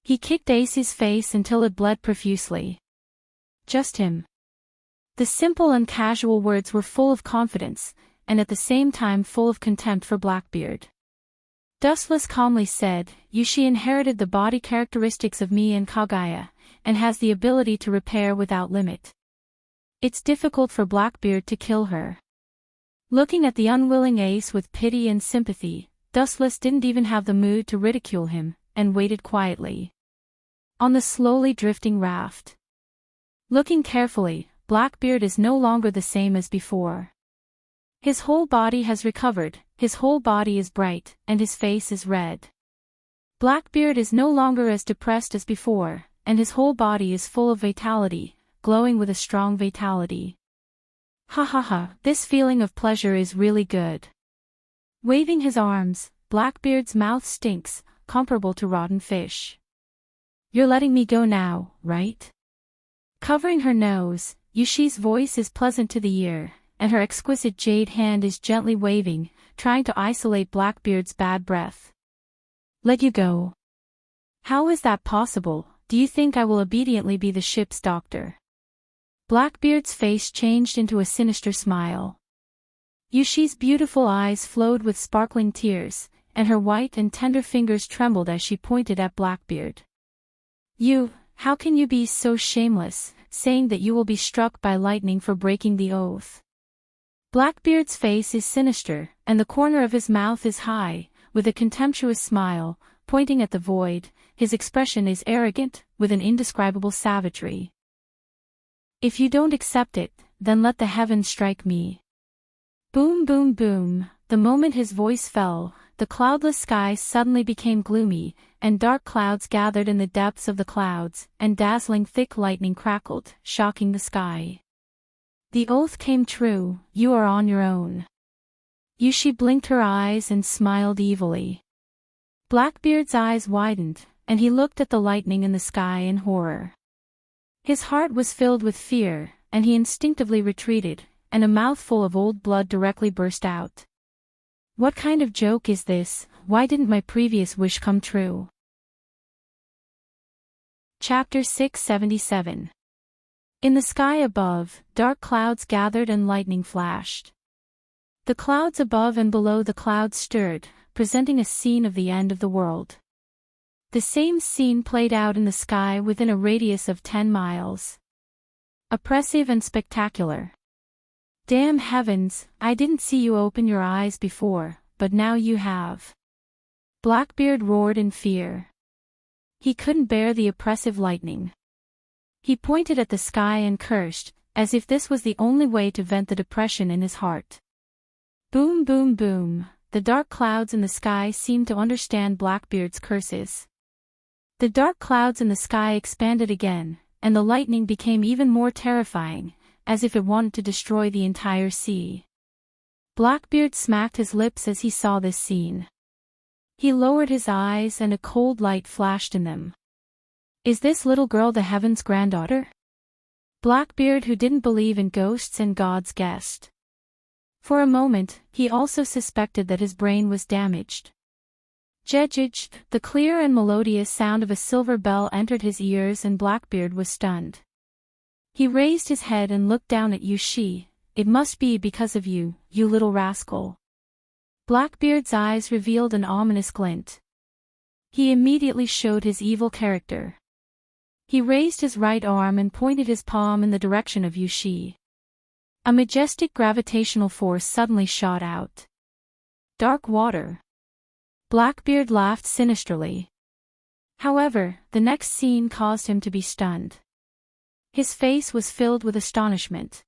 S1: He kicked Ace's face until it bled profusely. Just him. The simple and casual words were full of confidence, and at the same time full of contempt for Blackbeard. Dustless calmly said, Yushi inherited the body characteristics of me and Kagaya, and has the ability to repair without limit. It's difficult for Blackbeard to kill her. Looking at the unwilling Ace with pity and sympathy, Dustless didn't even have the mood to ridicule him, and waited quietly on the slowly drifting raft. Looking carefully, Blackbeard is no longer the same as before. His whole body has recovered, his whole body is bright, and his face is red. Blackbeard is no longer as depressed as before, and his whole body is full of vitality, glowing with a strong vitality. Ha ha ha, this feeling of pleasure is really good. Waving his arms, Blackbeard's mouth stinks, comparable to rotten fish. You're letting me go now, right? Covering her nose, Yushi's voice is pleasant to the ear, and her exquisite jade hand is gently waving, trying to isolate Blackbeard's bad breath. Let you go. How is that possible? Do you think I will obediently be the ship's doctor? Blackbeard's face changed into a sinister smile. Yushi's beautiful eyes flowed with sparkling tears, and her white and tender fingers trembled as she pointed at Blackbeard. How can you be so shameless, saying that you will be struck by lightning for breaking the oath? Blackbeard's face is sinister, and the corner of his mouth is high, with a contemptuous smile, pointing at the void. His expression is arrogant, with an indescribable savagery. If you don't accept it, then let the heavens strike me. Boom boom boom, the moment his voice fell, the cloudless sky suddenly became gloomy, and dark clouds gathered in the depths of the clouds, and dazzling thick lightning crackled, shocking the sky. The oath came true, you are on your own. Yushi blinked her eyes and smiled evilly. Blackbeard's eyes widened, and he looked at the lightning in the sky in horror. His heart was filled with fear, and he instinctively retreated, and a mouthful of old blood directly burst out. What kind of joke is this? Why didn't my previous wish come true? Chapter 677. In the sky above, dark clouds gathered and lightning flashed. The clouds above and below the clouds stirred, presenting a scene of the end of the world. The same scene played out in the sky within a radius of 10 miles. Oppressive and spectacular. Damn heavens, I didn't see you open your eyes before, but now you have. Blackbeard roared in fear. He couldn't bear the oppressive lightning. He pointed at the sky and cursed, as if this was the only way to vent the depression in his heart. Boom boom boom, the dark clouds in the sky seemed to understand Blackbeard's curses. The dark clouds in the sky expanded again, and the lightning became even more terrifying, as if it wanted to destroy the entire sea. Blackbeard smacked his lips as he saw this scene. He lowered his eyes and a cold light flashed in them. Is this little girl the heaven's granddaughter? Blackbeard, who didn't believe in ghosts and gods, guessed. For a moment, he also suspected that his brain was damaged. Jejij, the clear and melodious sound of a silver bell entered his ears and Blackbeard was stunned. He raised his head and looked down at Yushi. It must be because of you, you little rascal. Blackbeard's eyes revealed an ominous glint. He immediately showed his evil character. He raised his right arm and pointed his palm in the direction of Yushi. A majestic gravitational force suddenly shot out. Dark water. Blackbeard laughed sinisterly. However, the next scene caused him to be stunned. His face was filled with astonishment.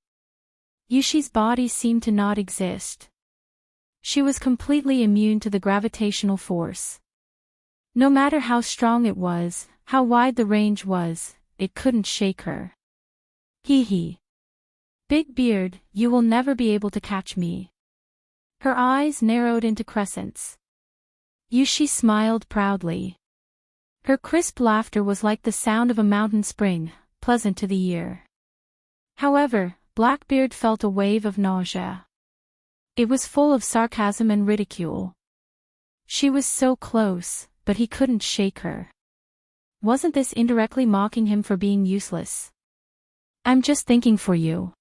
S1: Yushi's body seemed to not exist. She was completely immune to the gravitational force. No matter how strong it was, how wide the range was, it couldn't shake her. Hee hee. Big Beard, you will never be able to catch me. Her eyes narrowed into crescents. Yushi smiled proudly. Her crisp laughter was like the sound of a mountain spring, pleasant to the ear. However, Blackbeard felt a wave of nausea. It was full of sarcasm and ridicule. She was so close, but he couldn't shake her. Wasn't this indirectly mocking him for being useless? I'm just thinking for you.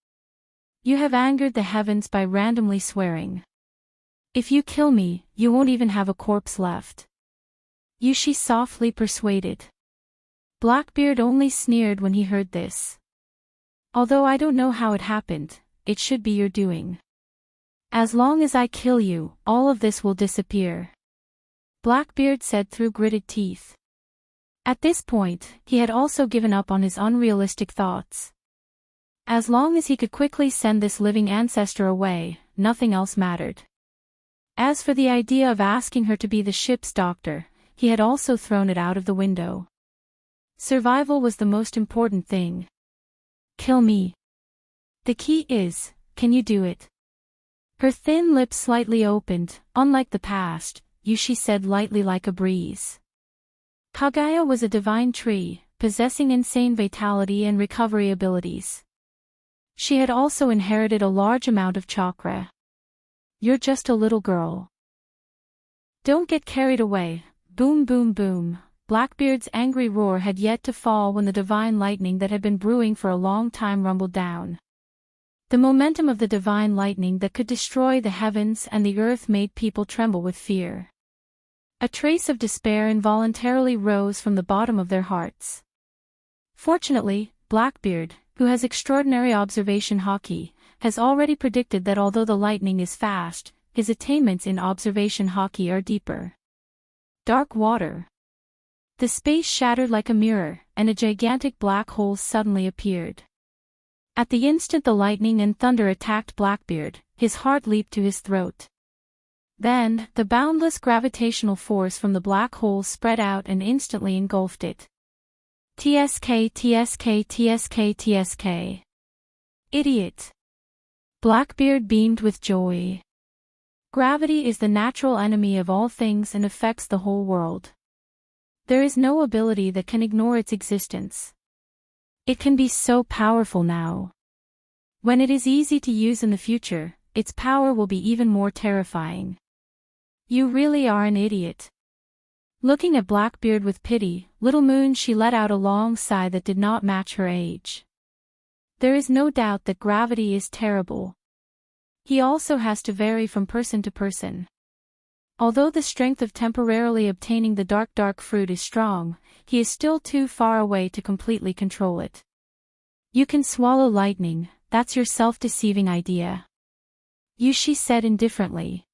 S1: You have angered the heavens by randomly swearing. If you kill me, you won't even have a corpse left. Yushi softly persuaded. Blackbeard only sneered when he heard this. Although I don't know how it happened, it should be your doing. As long as I kill you, all of this will disappear. Blackbeard said through gritted teeth. At this point, he had also given up on his unrealistic thoughts. As long as he could quickly send this living ancestor away, nothing else mattered. As for the idea of asking her to be the ship's doctor, he had also thrown it out of the window. Survival was the most important thing. Kill me. The key is, can you do it? Her thin lips slightly opened, unlike the past, Yushi said lightly like a breeze. Kagaya was a divine tree, possessing insane vitality and recovery abilities. She had also inherited a large amount of chakra. You're just a little girl. Don't get carried away. Boom boom boom. Blackbeard's angry roar had yet to fall when the divine lightning that had been brewing for a long time rumbled down. The momentum of the divine lightning that could destroy the heavens and the earth made people tremble with fear. A trace of despair involuntarily rose from the bottom of their hearts. Fortunately, Blackbeard, who has extraordinary observation haki, has already predicted that although the lightning is fast, his attainments in observation haki are deeper. Dark water. The space shattered like a mirror, and a gigantic black hole suddenly appeared. At the instant the lightning and thunder attacked Blackbeard, his heart leaped to his throat. Then, the boundless gravitational force from the black hole spread out and instantly engulfed it. TSK TSK TSK TSK. Idiot. Blackbeard beamed with joy. Gravity is the natural enemy of all things and affects the whole world. There is no ability that can ignore its existence. It can be so powerful now. When it is easy to use in the future, its power will be even more terrifying. You really are an idiot. Looking at Blackbeard with pity, Little Moon she let out a long sigh that did not match her age. There is no doubt that gravity is terrible. He also has to vary from person to person. Although the strength of temporarily obtaining the dark fruit is strong, he is still too far away to completely control it. You can swallow lightning, that's your self-deceiving idea. Yushi said indifferently.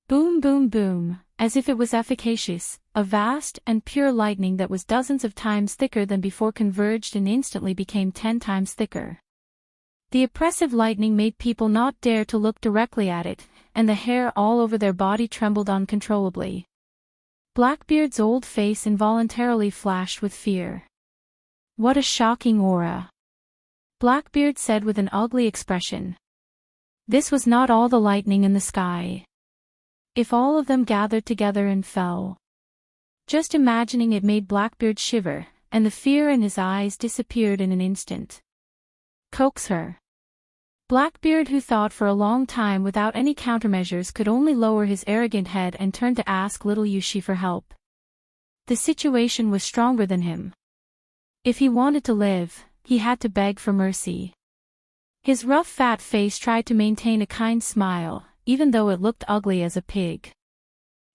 S1: Boom boom boom, as if it was efficacious, a vast and pure lightning that was dozens of times thicker than before converged and instantly became 10 times thicker. The oppressive lightning made people not dare to look directly at it, and the hair all over their body trembled uncontrollably. Blackbeard's old face involuntarily flashed with fear. What a shocking aura! Blackbeard said with an ugly expression. This was not all the lightning in the sky. If all of them gathered together and fell. Just imagining it made Blackbeard shiver, and the fear in his eyes disappeared in an instant. Coax her. Blackbeard, who thought for a long time without any countermeasures, could only lower his arrogant head and turn to ask little Yushi for help. The situation was stronger than him. If he wanted to live, he had to beg for mercy. His rough fat face tried to maintain a kind smile, even though it looked ugly as a pig.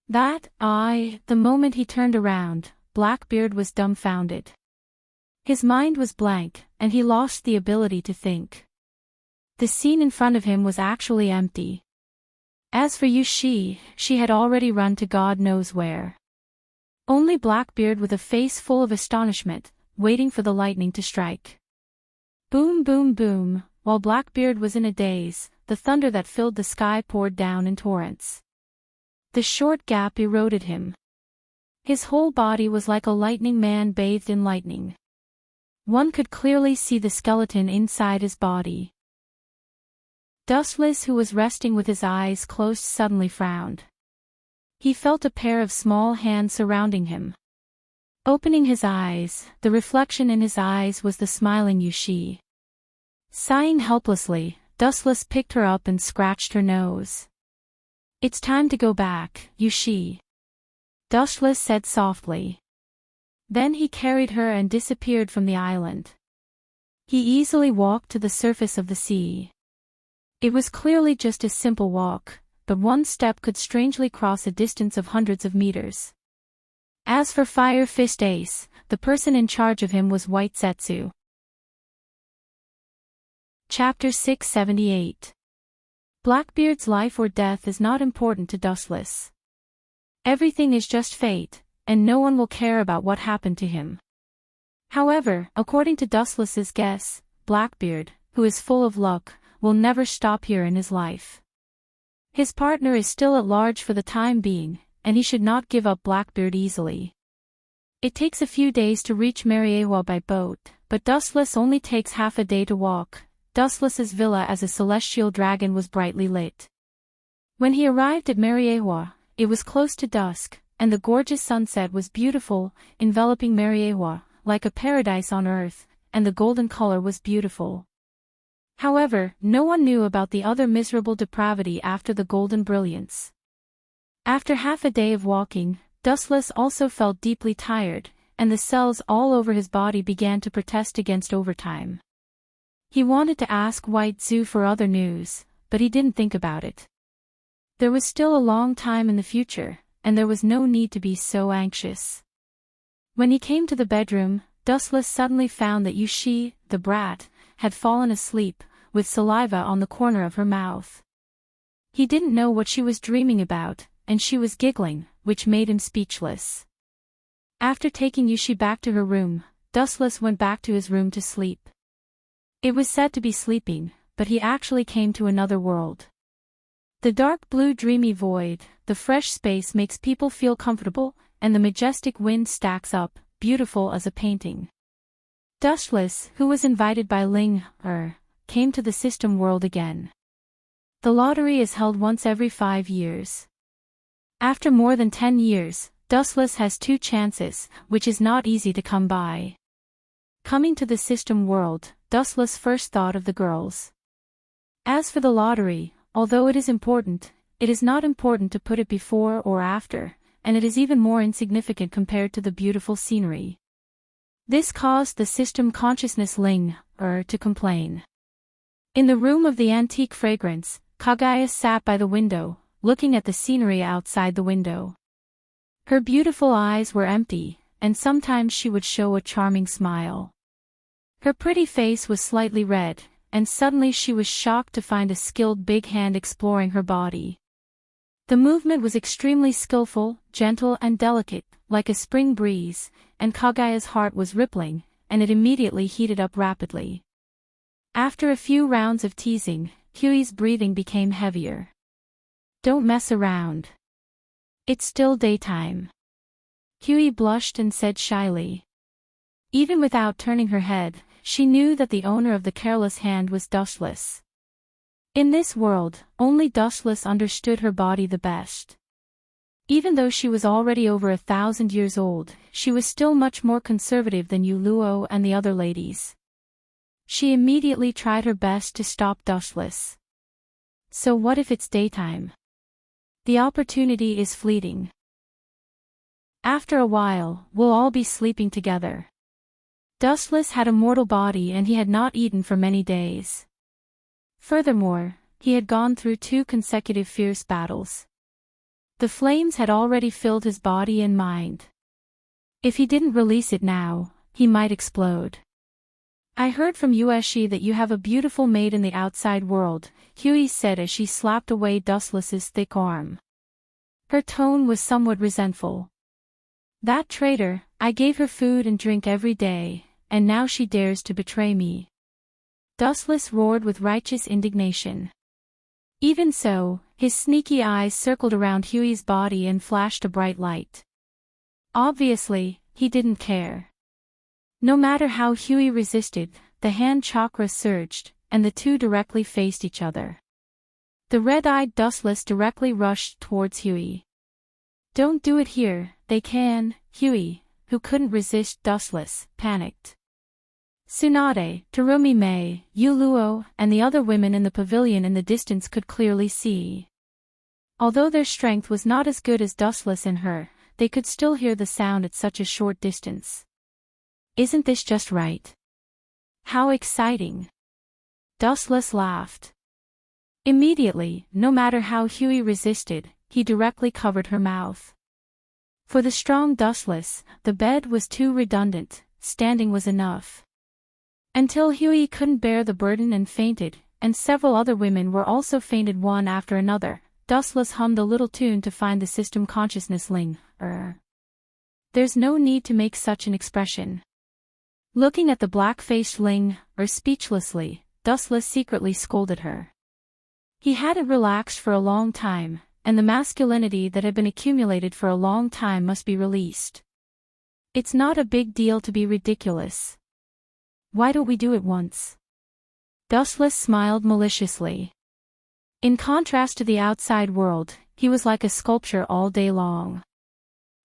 S1: The moment he turned around, Blackbeard was dumbfounded. His mind was blank, and he lost the ability to think. The scene in front of him was actually empty. As for Yushi, she had already run to God knows where. Only Blackbeard with a face full of astonishment, waiting for the lightning to strike. Boom, boom, boom. While Blackbeard was in a daze, the thunder that filled the sky poured down in torrents. The short gap eroded him. His whole body was like a lightning man bathed in lightning. One could clearly see the skeleton inside his body. Dustless, who was resting with his eyes closed, suddenly frowned. He felt a pair of small hands surrounding him. Opening his eyes, the reflection in his eyes was the smiling Yushi. Sighing helplessly, Dustless picked her up and scratched her nose. "It's time to go back, Yushi," Dustless said softly. Then he carried her and disappeared from the island. He easily walked to the surface of the sea. It was clearly just a simple walk, but one step could strangely cross a distance of hundreds of meters. As for Fire Fist Ace, the person in charge of him was White Zetsu. Chapter 678. Blackbeard's life or death is not important to Dustless. Everything is just fate, and no one will care about what happened to him. However, according to Dustless's guess, Blackbeard, who is full of luck, will never stop here in his life. His partner is still at large for the time being, and he should not give up Blackbeard easily. It takes a few days to reach Mariewa by boat, but Dustless only takes half a day to walk. Dustless's villa as a celestial dragon was brightly lit. When he arrived at Mariewa, it was close to dusk, and the gorgeous sunset was beautiful, enveloping Mariewa, like a paradise on earth, and the golden color was beautiful. However, no one knew about the other miserable depravity after the golden brilliance. After half a day of walking, Dustless also felt deeply tired, and the cells all over his body began to protest against overtime. He wanted to ask White Zoo for other news, but he didn't think about it. There was still a long time in the future, and there was no need to be so anxious. When he came to the bedroom, Dustless suddenly found that Yushi, the brat, had fallen asleep, with saliva on the corner of her mouth. He didn't know what she was dreaming about, and she was giggling, which made him speechless. After taking Yushi back to her room, Dustless went back to his room to sleep. It was said to be sleeping, but he actually came to another world. The dark blue dreamy void, the fresh space makes people feel comfortable, and the majestic wind stacks up, beautiful as a painting. Dustless, who was invited by Ling, came to the system world again. The lottery is held once every 5 years. After more than 10 years, Dustless has 2 chances, which is not easy to come by. Coming to the system world, Dustless first thought of the girls. As for the lottery, although it is important, it is not important to put it before or after, and it is even more insignificant compared to the beautiful scenery. This caused the system consciousness Ling, to complain. In the room of the antique fragrance, Kaguya sat by the window, looking at the scenery outside the window. Her beautiful eyes were empty, and sometimes she would show a charming smile. Her pretty face was slightly red, and suddenly she was shocked to find a skilled big hand exploring her body. The movement was extremely skillful, gentle and delicate, like a spring breeze, and Kaguya's heart was rippling, and it immediately heated up rapidly. After a few rounds of teasing, Huey's breathing became heavier. "Don't mess around. It's still daytime." Huey blushed and said shyly. Even without turning her head, she knew that the owner of the careless hand was Dustless. In this world, only Dustless understood her body the best. Even though she was already over 1,000 years old, she was still much more conservative than Yuluo and the other ladies. She immediately tried her best to stop Dustless. So what if it's daytime? The opportunity is fleeting. After a while, we'll all be sleeping together. Dustless had a mortal body and he had not eaten for many days. Furthermore, he had gone through 2 consecutive fierce battles. The flames had already filled his body and mind. If he didn't release it now, he might explode. I heard from Yueshi that you have a beautiful maid in the outside world, Huey said as she slapped away Dustless's thick arm. Her tone was somewhat resentful. That traitor, I gave her food and drink every day, and now she dares to betray me. Dustless roared with righteous indignation. Even so, his sneaky eyes circled around Huey's body and flashed a bright light. Obviously, he didn't care. No matter how Huey resisted, the hand chakra surged, and the two directly faced each other. The red-eyed Dustless directly rushed towards Huey. Don't do it here, they can, Huey, who couldn't resist Dustless, panicked. Tsunade, Terumi Mei, Yuluo, and the other women in the pavilion in the distance could clearly see. Although their strength was not as good as Dustless and her, they could still hear the sound at such a short distance. Isn't this just right? How exciting! Dustless laughed. Immediately, no matter how Huey resisted, he directly covered her mouth. For the strong Dustless, the bed was too redundant, standing was enough. Until Huey couldn't bear the burden and fainted, and several other women were also fainted one after another. Dustless hummed a little tune to find the system consciousness Ling. There's no need to make such an expression. Looking at the black-faced Ling, speechlessly, Dustless secretly scolded her. He hadn't relaxed for a long time, and the masculinity that had been accumulated for a long time must be released. It's not a big deal to be ridiculous. Why don't we do it once? Dustless smiled maliciously. In contrast to the outside world, he was like a sculpture all day long.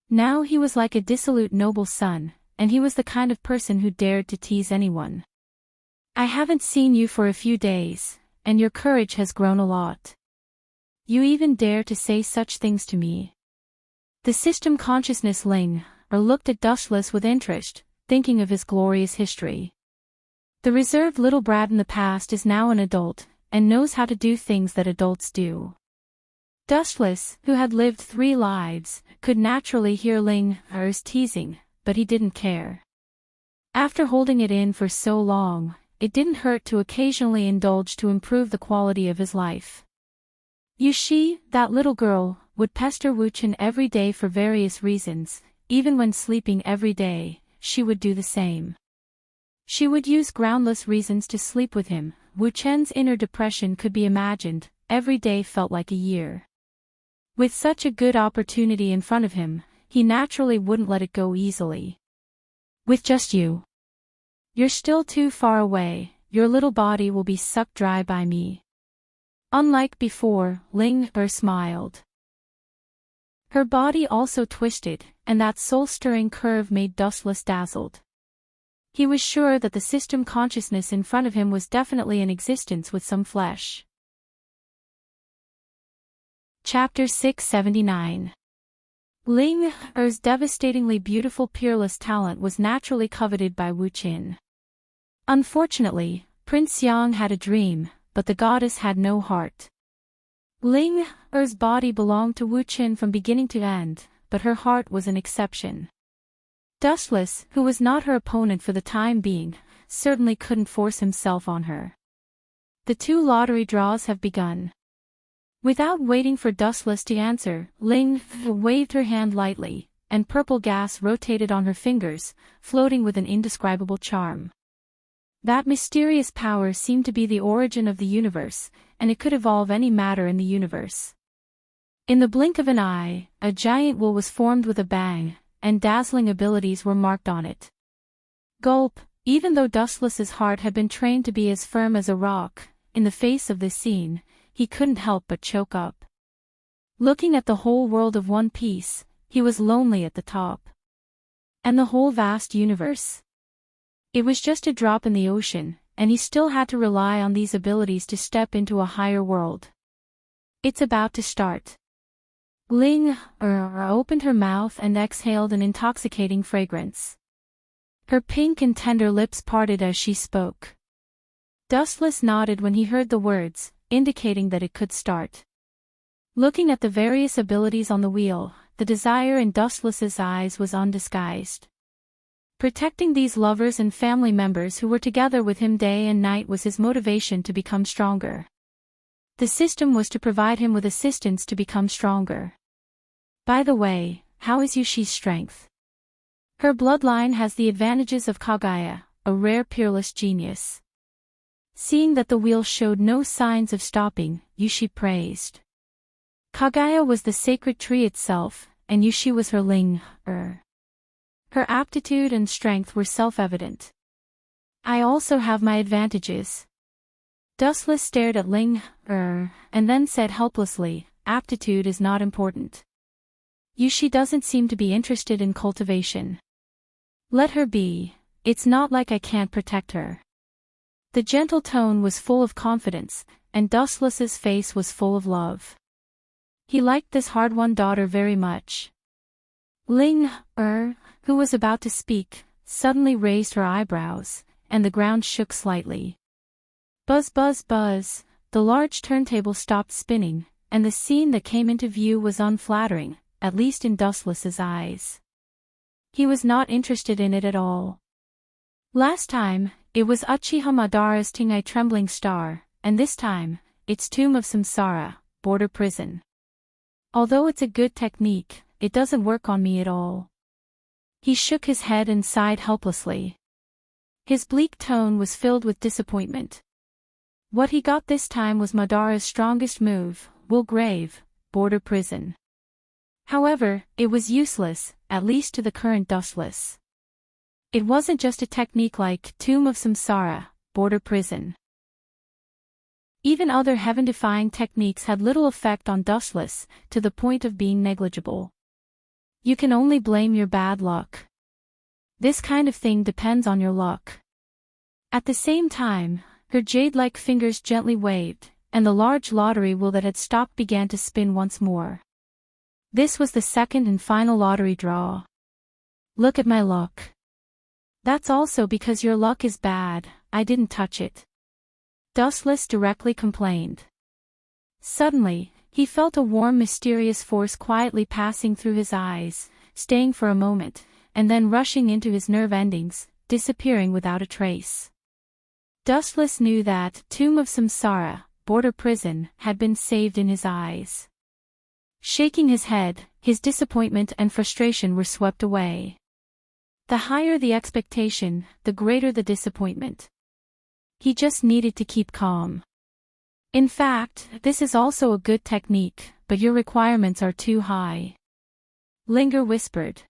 S1: Now he was like a dissolute noble son, and he was the kind of person who dared to tease anyone. I haven't seen you for a few days, and your courage has grown a lot. You even dare to say such things to me. The system consciousness Ling, looked at Dustless with interest, thinking of his glorious history. The reserved little brat in the past is now an adult, and knows how to do things that adults do. Dustless, who had lived 3 lives, could naturally hear Ling's teasing, but he didn't care. After holding it in for so long, it didn't hurt to occasionally indulge to improve the quality of his life. Yushi, that little girl, would pester Wuchen every day for various reasons. Even when sleeping every day, she would do the same. She would use groundless reasons to sleep with him. Wuchen's inner depression could be imagined. Every day felt like a year. With such a good opportunity in front of him, he naturally wouldn't let it go easily. With just you. You're still too far away, your little body will be sucked dry by me. Unlike before, Ling smiled. Her body also twisted, and that soul-stirring curve made Dustless dazzled. He was sure that the system consciousness in front of him was definitely in existence with some flesh. Chapter 679. Ling's devastatingly beautiful peerless talent was naturally coveted by Wuchen. Unfortunately, Prince Yang had a dream, but the goddess had no heart. Ling's body belonged to Wuchen from beginning to end, but her heart was an exception. Dustless, who was not her opponent for the time being, certainly couldn't force himself on her. The 2 lottery draws have begun. Without waiting for Dustless to answer, Ling waved her hand lightly, and purple gas rotated on her fingers, floating with an indescribable charm. That mysterious power seemed to be the origin of the universe, and it could evolve any matter in the universe. In the blink of an eye, a giant will was formed with a bang, and dazzling abilities were marked on it. Gulp, even though Dustless's heart had been trained to be as firm as a rock, in the face of this scene, he couldn't help but choke up. Looking at the whole world of One Piece, he was lonely at the top. And the whole vast universe. It was just a drop in the ocean, and he still had to rely on these abilities to step into a higher world. It's about to start. Ling opened her mouth and exhaled an intoxicating fragrance. Her pink and tender lips parted as she spoke. Dustless nodded when he heard the words, indicating that it could start. Looking at the various abilities on the wheel, the desire in Dustless's eyes was undisguised. Protecting these lovers and family members who were together with him day and night was his motivation to become stronger. The system was to provide him with assistance to become stronger. By the way, how is Yushi's strength? Her bloodline has the advantages of Kaguya, a rare peerless genius. Seeing that the wheel showed no signs of stopping, Yushi praised. Kaguya was the sacred tree itself, and Yushi was her Ling. Her aptitude and strength were self-evident. I also have my advantages. Dustless stared at Ling, and then said helplessly, aptitude is not important. Yushi doesn't seem to be interested in cultivation. Let her be, it's not like I can't protect her. The gentle tone was full of confidence, and Dustless's face was full of love. He liked this hard-won daughter very much. Ling, who was about to speak, suddenly raised her eyebrows, and the ground shook slightly. Buzz buzz buzz, the large turntable stopped spinning, and the scene that came into view was unflattering, at least in Dustless's eyes. He was not interested in it at all. Last time, it was Uchiha Madara's Tingai Trembling Star, and this time, it's Tomb of Samsara, Border Prison. Although it's a good technique, it doesn't work on me at all. He shook his head and sighed helplessly. His bleak tone was filled with disappointment. What he got this time was Madara's strongest move, Will Grave, Border Prison. However, it was useless, at least to the current Dustless. It wasn't just a technique like Tomb of Samsara, Border Prison. Even other heaven-defying techniques had little effect on Dustless, to the point of being negligible. You can only blame your bad luck. This kind of thing depends on your luck. At the same time, her jade-like fingers gently waved, and the large lottery wheel that had stopped began to spin once more. This was the second and final lottery draw. Look at my luck. That's also because your luck is bad, I didn't touch it. Dustless directly complained. Suddenly, he felt a warm mysterious force quietly passing through his eyes, staying for a moment, and then rushing into his nerve endings, disappearing without a trace. Dustless knew that Tomb of Samsara, Border Prison, had been saved in his eyes. Shaking his head, his disappointment and frustration were swept away. The higher the expectation, the greater the disappointment. He just needed to keep calm. In fact, this is also a good technique, but your requirements are too high. Linger whispered.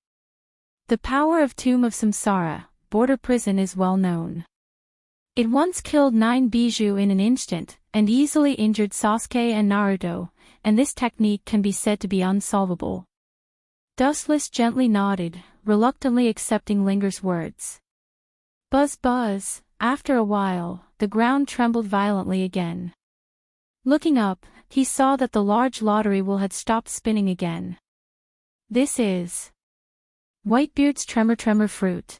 S1: The power of Tomb of Samsara, Border Prison is well known. It once killed 9 Bijou in an instant, and easily injured Sasuke and Naruto, and this technique can be said to be unsolvable. Dustless gently nodded, reluctantly accepting Linger's words. Buzz buzz, after a while, the ground trembled violently again. Looking up, he saw that the large lottery wheel had stopped spinning again. This is Whitebeard's tremor fruit.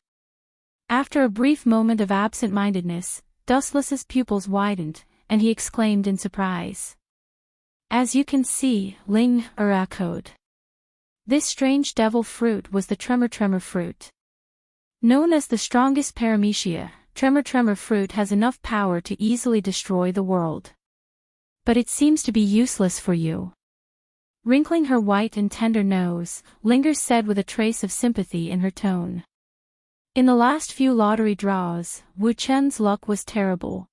S1: After a brief moment of absent-mindedness, Dustless's pupils widened, and he exclaimed in surprise. As you can see, Ling echoed. This strange devil fruit was the tremor fruit. Known as the strongest paramecia, tremor fruit has enough power to easily destroy the world. But it seems to be useless for you. Wrinkling her white and tender nose, Linger said with a trace of sympathy in her tone. In the last few lottery draws, Wu Chen's luck was terrible.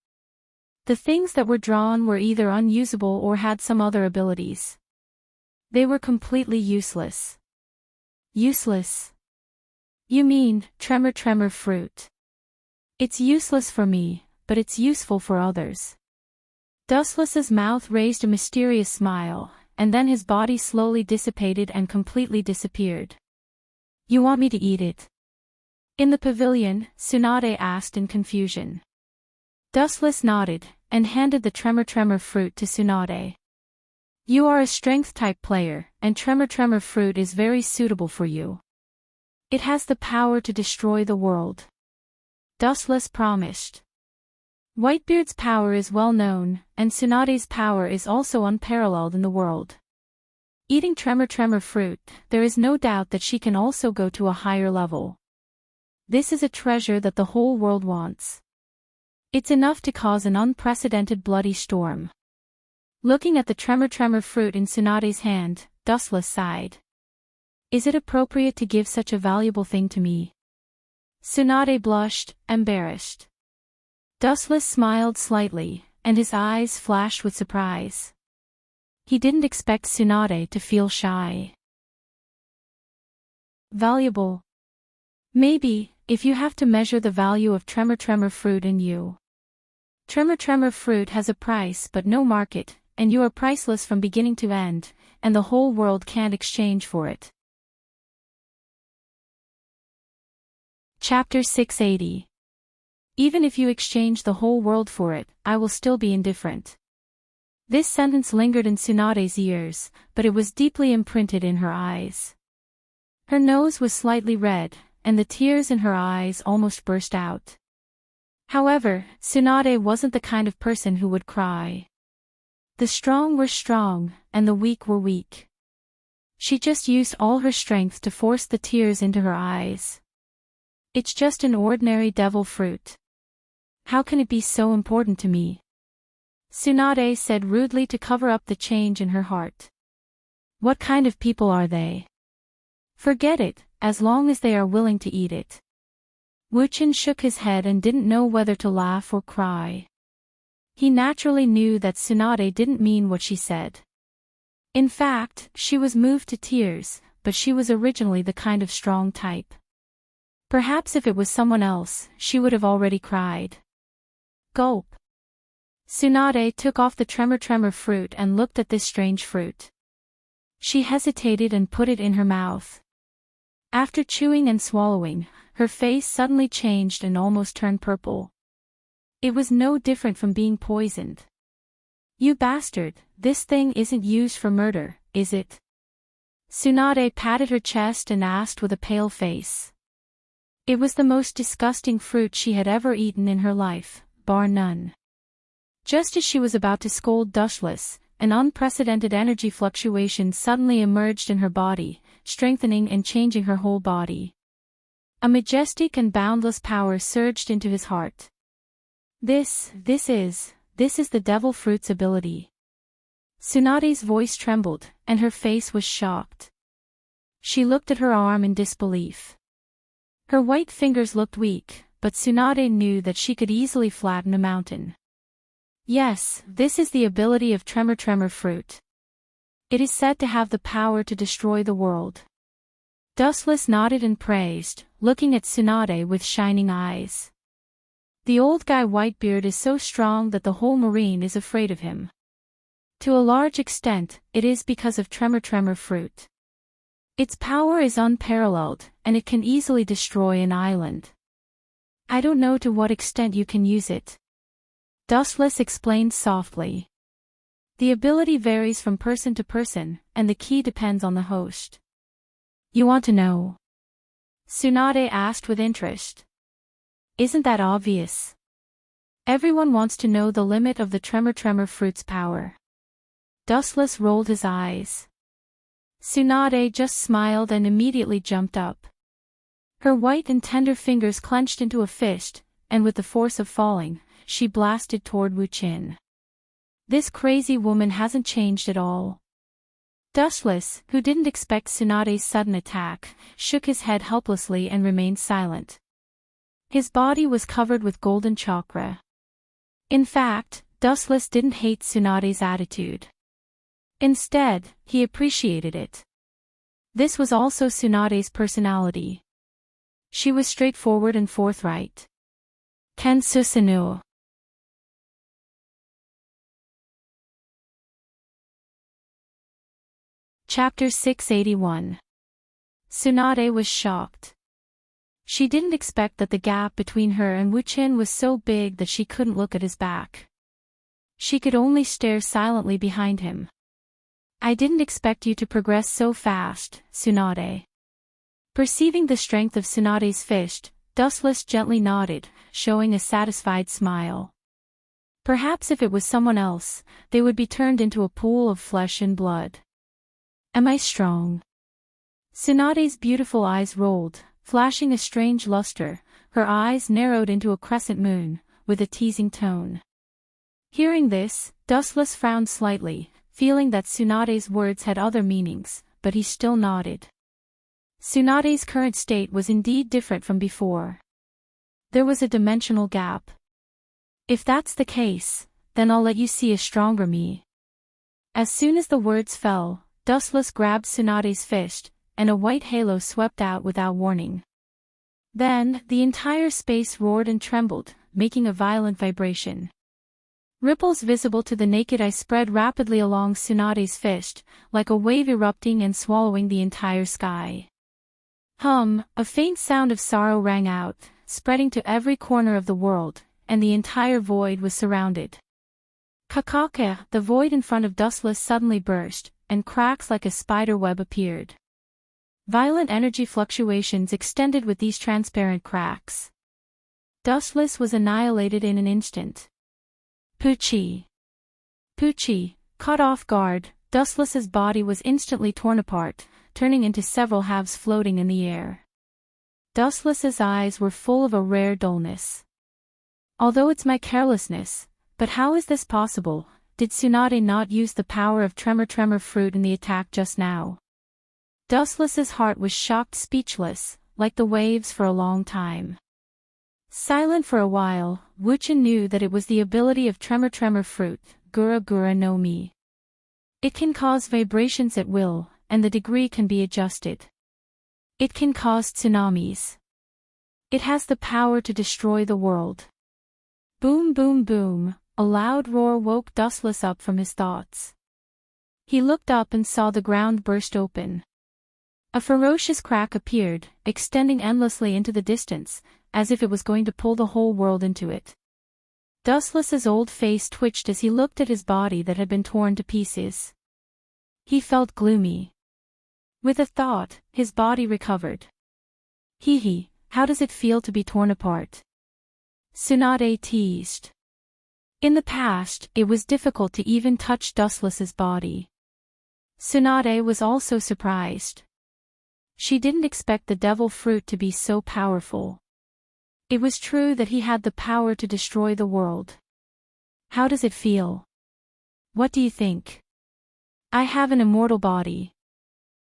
S1: The things that were drawn were either unusable or had some other abilities. They were completely useless. Useless? You mean, tremor fruit. It's useless for me, but it's useful for others. Dustless's mouth raised a mysterious smile, and then his body slowly dissipated and completely disappeared. You want me to eat it? In the pavilion, Tsunade asked in confusion. Dustless nodded, and handed the tremor fruit to Tsunade. You are a strength-type player, and tremor fruit is very suitable for you. It has the power to destroy the world. Dustless promised. Whitebeard's power is well known, and Tsunade's power is also unparalleled in the world. Eating tremor fruit, there is no doubt that she can also go to a higher level. This is a treasure that the whole world wants. It's enough to cause an unprecedented bloody storm. Looking at the tremor fruit in Tsunade's hand, Dustless sighed. Is it appropriate to give such a valuable thing to me? Tsunade blushed, embarrassed. Dustless smiled slightly, and his eyes flashed with surprise. He didn't expect Tsunade to feel shy. Valuable? Maybe, if you have to measure the value of tremor fruit in you. Tremor fruit has a price but no market, and you are priceless from beginning to end, and the whole world can't exchange for it. Chapter 680. Even if you exchange the whole world for it, I will still be indifferent. This sentence lingered in Tsunade's ears, but it was deeply imprinted in her eyes. Her nose was slightly red, and the tears in her eyes almost burst out. However, Tsunade wasn't the kind of person who would cry. The strong were strong, and the weak were weak. She just used all her strength to force the tears into her eyes. It's just an ordinary devil fruit. How can it be so important to me? Tsunade said rudely to cover up the change in her heart. What kind of people are they? Forget it, as long as they are willing to eat it. Wuchen shook his head and didn't know whether to laugh or cry. He naturally knew that Tsunade didn't mean what she said. In fact, she was moved to tears, but she was originally the kind of strong type. Perhaps if it was someone else, she would have already cried. Gulp. Tsunade took off the tremor fruit and looked at this strange fruit. She hesitated and put it in her mouth. After chewing and swallowing, her face suddenly changed and almost turned purple. It was no different from being poisoned. You bastard, this thing isn't used for murder, is it? Tsunade patted her chest and asked with a pale face. It was the most disgusting fruit she had ever eaten in her life, bar none. Just as she was about to scold Dustless, an unprecedented energy fluctuation suddenly emerged in her body, strengthening and changing her whole body. A majestic and boundless power surged into his heart. This is the devil fruit's ability. Tsunade's voice trembled, and her face was shocked. She looked at her arm in disbelief. Her white fingers looked weak, but Tsunade knew that she could easily flatten a mountain. Yes, this is the ability of tremor fruit. It is said to have the power to destroy the world. Dustless nodded and praised, looking at Tsunade with shining eyes. The old guy Whitebeard is so strong that the whole marine is afraid of him. To a large extent, it is because of tremor fruit. Its power is unparalleled, and it can easily destroy an island. I don't know to what extent you can use it. Dustless explained softly. The ability varies from person to person, and the key depends on the host. You want to know? Tsunade asked with interest. Isn't that obvious? Everyone wants to know the limit of the tremor fruit's power. Dustless rolled his eyes. Tsunade just smiled and immediately jumped up. Her white and tender fingers clenched into a fist, and with the force of falling, she blasted toward Wuchen. This crazy woman hasn't changed at all. Dustless, who didn't expect Tsunade's sudden attack, shook his head helplessly and remained silent. His body was covered with golden chakra. In fact, Dustless didn't hate Tsunade's attitude. Instead, he appreciated it. This was also Tsunade's personality. She was straightforward and forthright. Ken Susanu. Chapter 681. Tsunade was shocked. She didn't expect that the gap between her and Wu-Chin was so big that she couldn't look at his back. She could only stare silently behind him. I didn't expect you to progress so fast, Tsunade. Perceiving the strength of Tsunade's fist, Dustless gently nodded, showing a satisfied smile. Perhaps if it was someone else, they would be turned into a pool of flesh and blood. Am I strong? Tsunade's beautiful eyes rolled, flashing a strange luster, her eyes narrowed into a crescent moon, with a teasing tone. Hearing this, Dustless frowned slightly, feeling that Tsunade's words had other meanings, but he still nodded. Tsunade's current state was indeed different from before. There was a dimensional gap. If that's the case, then I'll let you see a stronger me. As soon as the words fell, Dustless grabbed Tsunade's fist, and a white halo swept out without warning. Then, the entire space roared and trembled, making a violent vibration. Ripples visible to the naked eye spread rapidly along Tsunade's fist, like a wave erupting and swallowing the entire sky. A faint sound of sorrow rang out, spreading to every corner of the world, and the entire void was surrounded. Kakaka, the void in front of Dustless suddenly burst, and cracks like a spider web appeared. Violent energy fluctuations extended with these transparent cracks. Dustless was annihilated in an instant. Pucci. Caught off guard, Dustless's body was instantly torn apart, turning into several halves floating in the air. Dustless's eyes were full of a rare dullness. Although it's my carelessness, but how is this possible? Did Tsunade not use the power of tremor fruit in the attack just now? Dustless's heart was shocked speechless, like the waves for a long time. Silent for a while, Wu-Chin knew that it was the ability of tremor fruit, Gura no Mi. It can cause vibrations at will, and the degree can be adjusted. It can cause tsunamis. It has the power to destroy the world. Boom boom boom, a loud roar woke Dustless up from his thoughts. He looked up and saw the ground burst open. A ferocious crack appeared, extending endlessly into the distance, as if it was going to pull the whole world into it. Dustless's old face twitched as he looked at his body that had been torn to pieces. He felt gloomy. With a thought, his body recovered. Hee, how does it feel to be torn apart? Tsunade teased. In the past, it was difficult to even touch Dustless's body. Tsunade was also surprised. She didn't expect the devil fruit to be so powerful. It was true that he had the power to destroy the world. How does it feel? What do you think? I have an immortal body.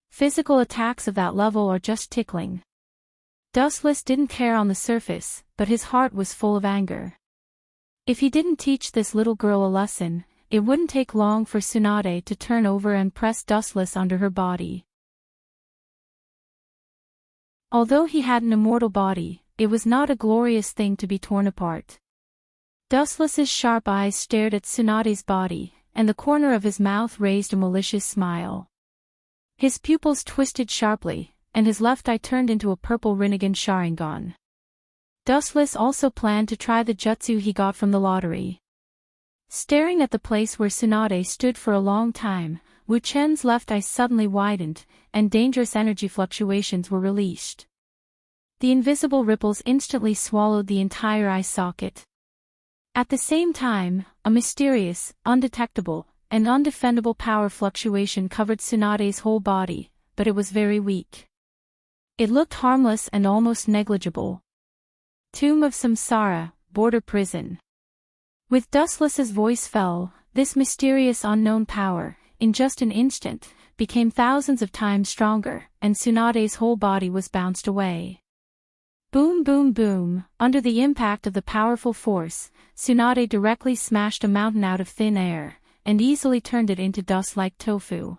S1: Physical attacks of that level are just tickling. Dustless didn't care on the surface, but his heart was full of anger. If he didn't teach this little girl a lesson, it wouldn't take long for Tsunade to turn over and press Dustless under her body. Although he had an immortal body, it was not a glorious thing to be torn apart. Dustless's sharp eyes stared at Tsunade's body, and the corner of his mouth raised a malicious smile. His pupils twisted sharply, and his left eye turned into a purple Rinnegan Sharingan. Dustless also planned to try the jutsu he got from the lottery. Staring at the place where Tsunade stood for a long time, Wu-Chen's left eye suddenly widened, and dangerous energy fluctuations were released. The invisible ripples instantly swallowed the entire eye socket. At the same time, a mysterious, undetectable, and undefendable power fluctuation covered Tsunade's whole body, but it was very weak. It looked harmless and almost negligible. Tomb of Samsara, border prison. With Dustless's voice fell, this mysterious unknown power, in just an instant, became thousands of times stronger, and Tsunade's whole body was bounced away. Boom boom boom, under the impact of the powerful force, Tsunade directly smashed a mountain out of thin air, and easily turned it into dust like tofu.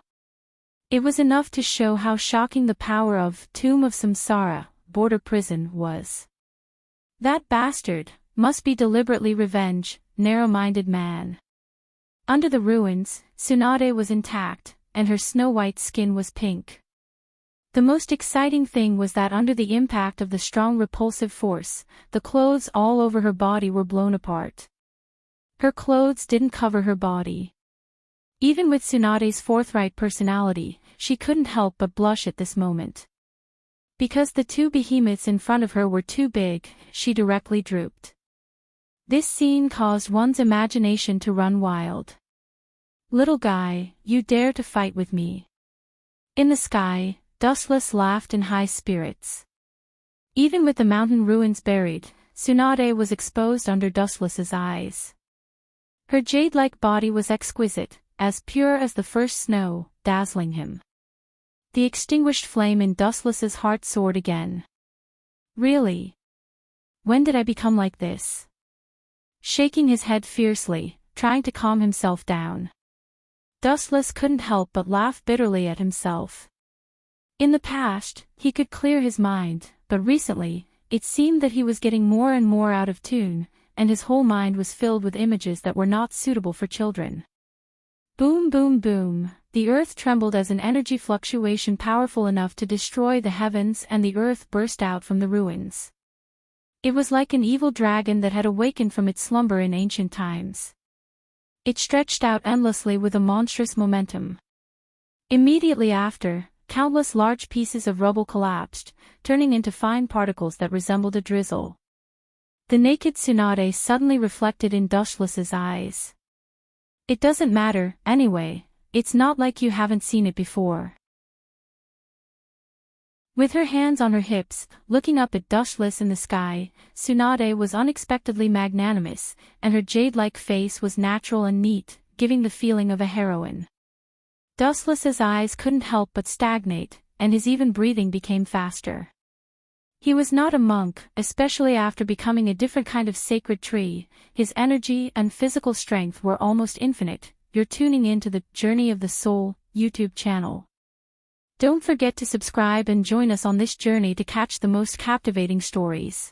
S1: It was enough to show how shocking the power of Tomb of Samsara, border prison, was. That bastard must be deliberately revenge, narrow-minded man. Under the ruins, Tsunade was intact, and her snow-white skin was pink. The most exciting thing was that under the impact of the strong repulsive force, the clothes all over her body were blown apart. Her clothes didn't cover her body. Even with Tsunade's forthright personality, she couldn't help but blush at this moment. Because the two behemoths in front of her were too big, she directly drooped. This scene caused one's imagination to run wild. "Little guy, you dare to fight with me?" In the sky, Dustless laughed in high spirits. Even with the mountain ruins buried, Tsunade was exposed under Dustless's eyes. Her jade-like body was exquisite, as pure as the first snow, dazzling him. The extinguished flame in Dustless's heart soared again. "Really? When did I become like this?" Shaking his head fiercely, trying to calm himself down. Dustless couldn't help but laugh bitterly at himself. In the past, he could clear his mind, but recently, it seemed that he was getting more and more out of tune, and his whole mind was filled with images that were not suitable for children. Boom, boom, boom, the earth trembled as an energy fluctuation powerful enough to destroy the heavens, and the earth burst out from the ruins. It was like an evil dragon that had awakened from its slumber in ancient times. It stretched out endlessly with a monstrous momentum. Immediately after, countless large pieces of rubble collapsed, turning into fine particles that resembled a drizzle. The naked Tsunade suddenly reflected in Dustless's eyes. "It doesn't matter, anyway, it's not like you haven't seen it before." With her hands on her hips, looking up at Dustless in the sky, Tsunade was unexpectedly magnanimous, and her jade-like face was natural and neat, giving the feeling of a heroine. Dustless's eyes couldn't help but stagnate, and his even breathing became faster. He was not a monk, especially after becoming a different kind of sacred tree. His energy and physical strength were almost infinite. You're tuning in to the Journey of the Soul YouTube channel. Don't forget to subscribe and join us on this journey to catch the most captivating stories.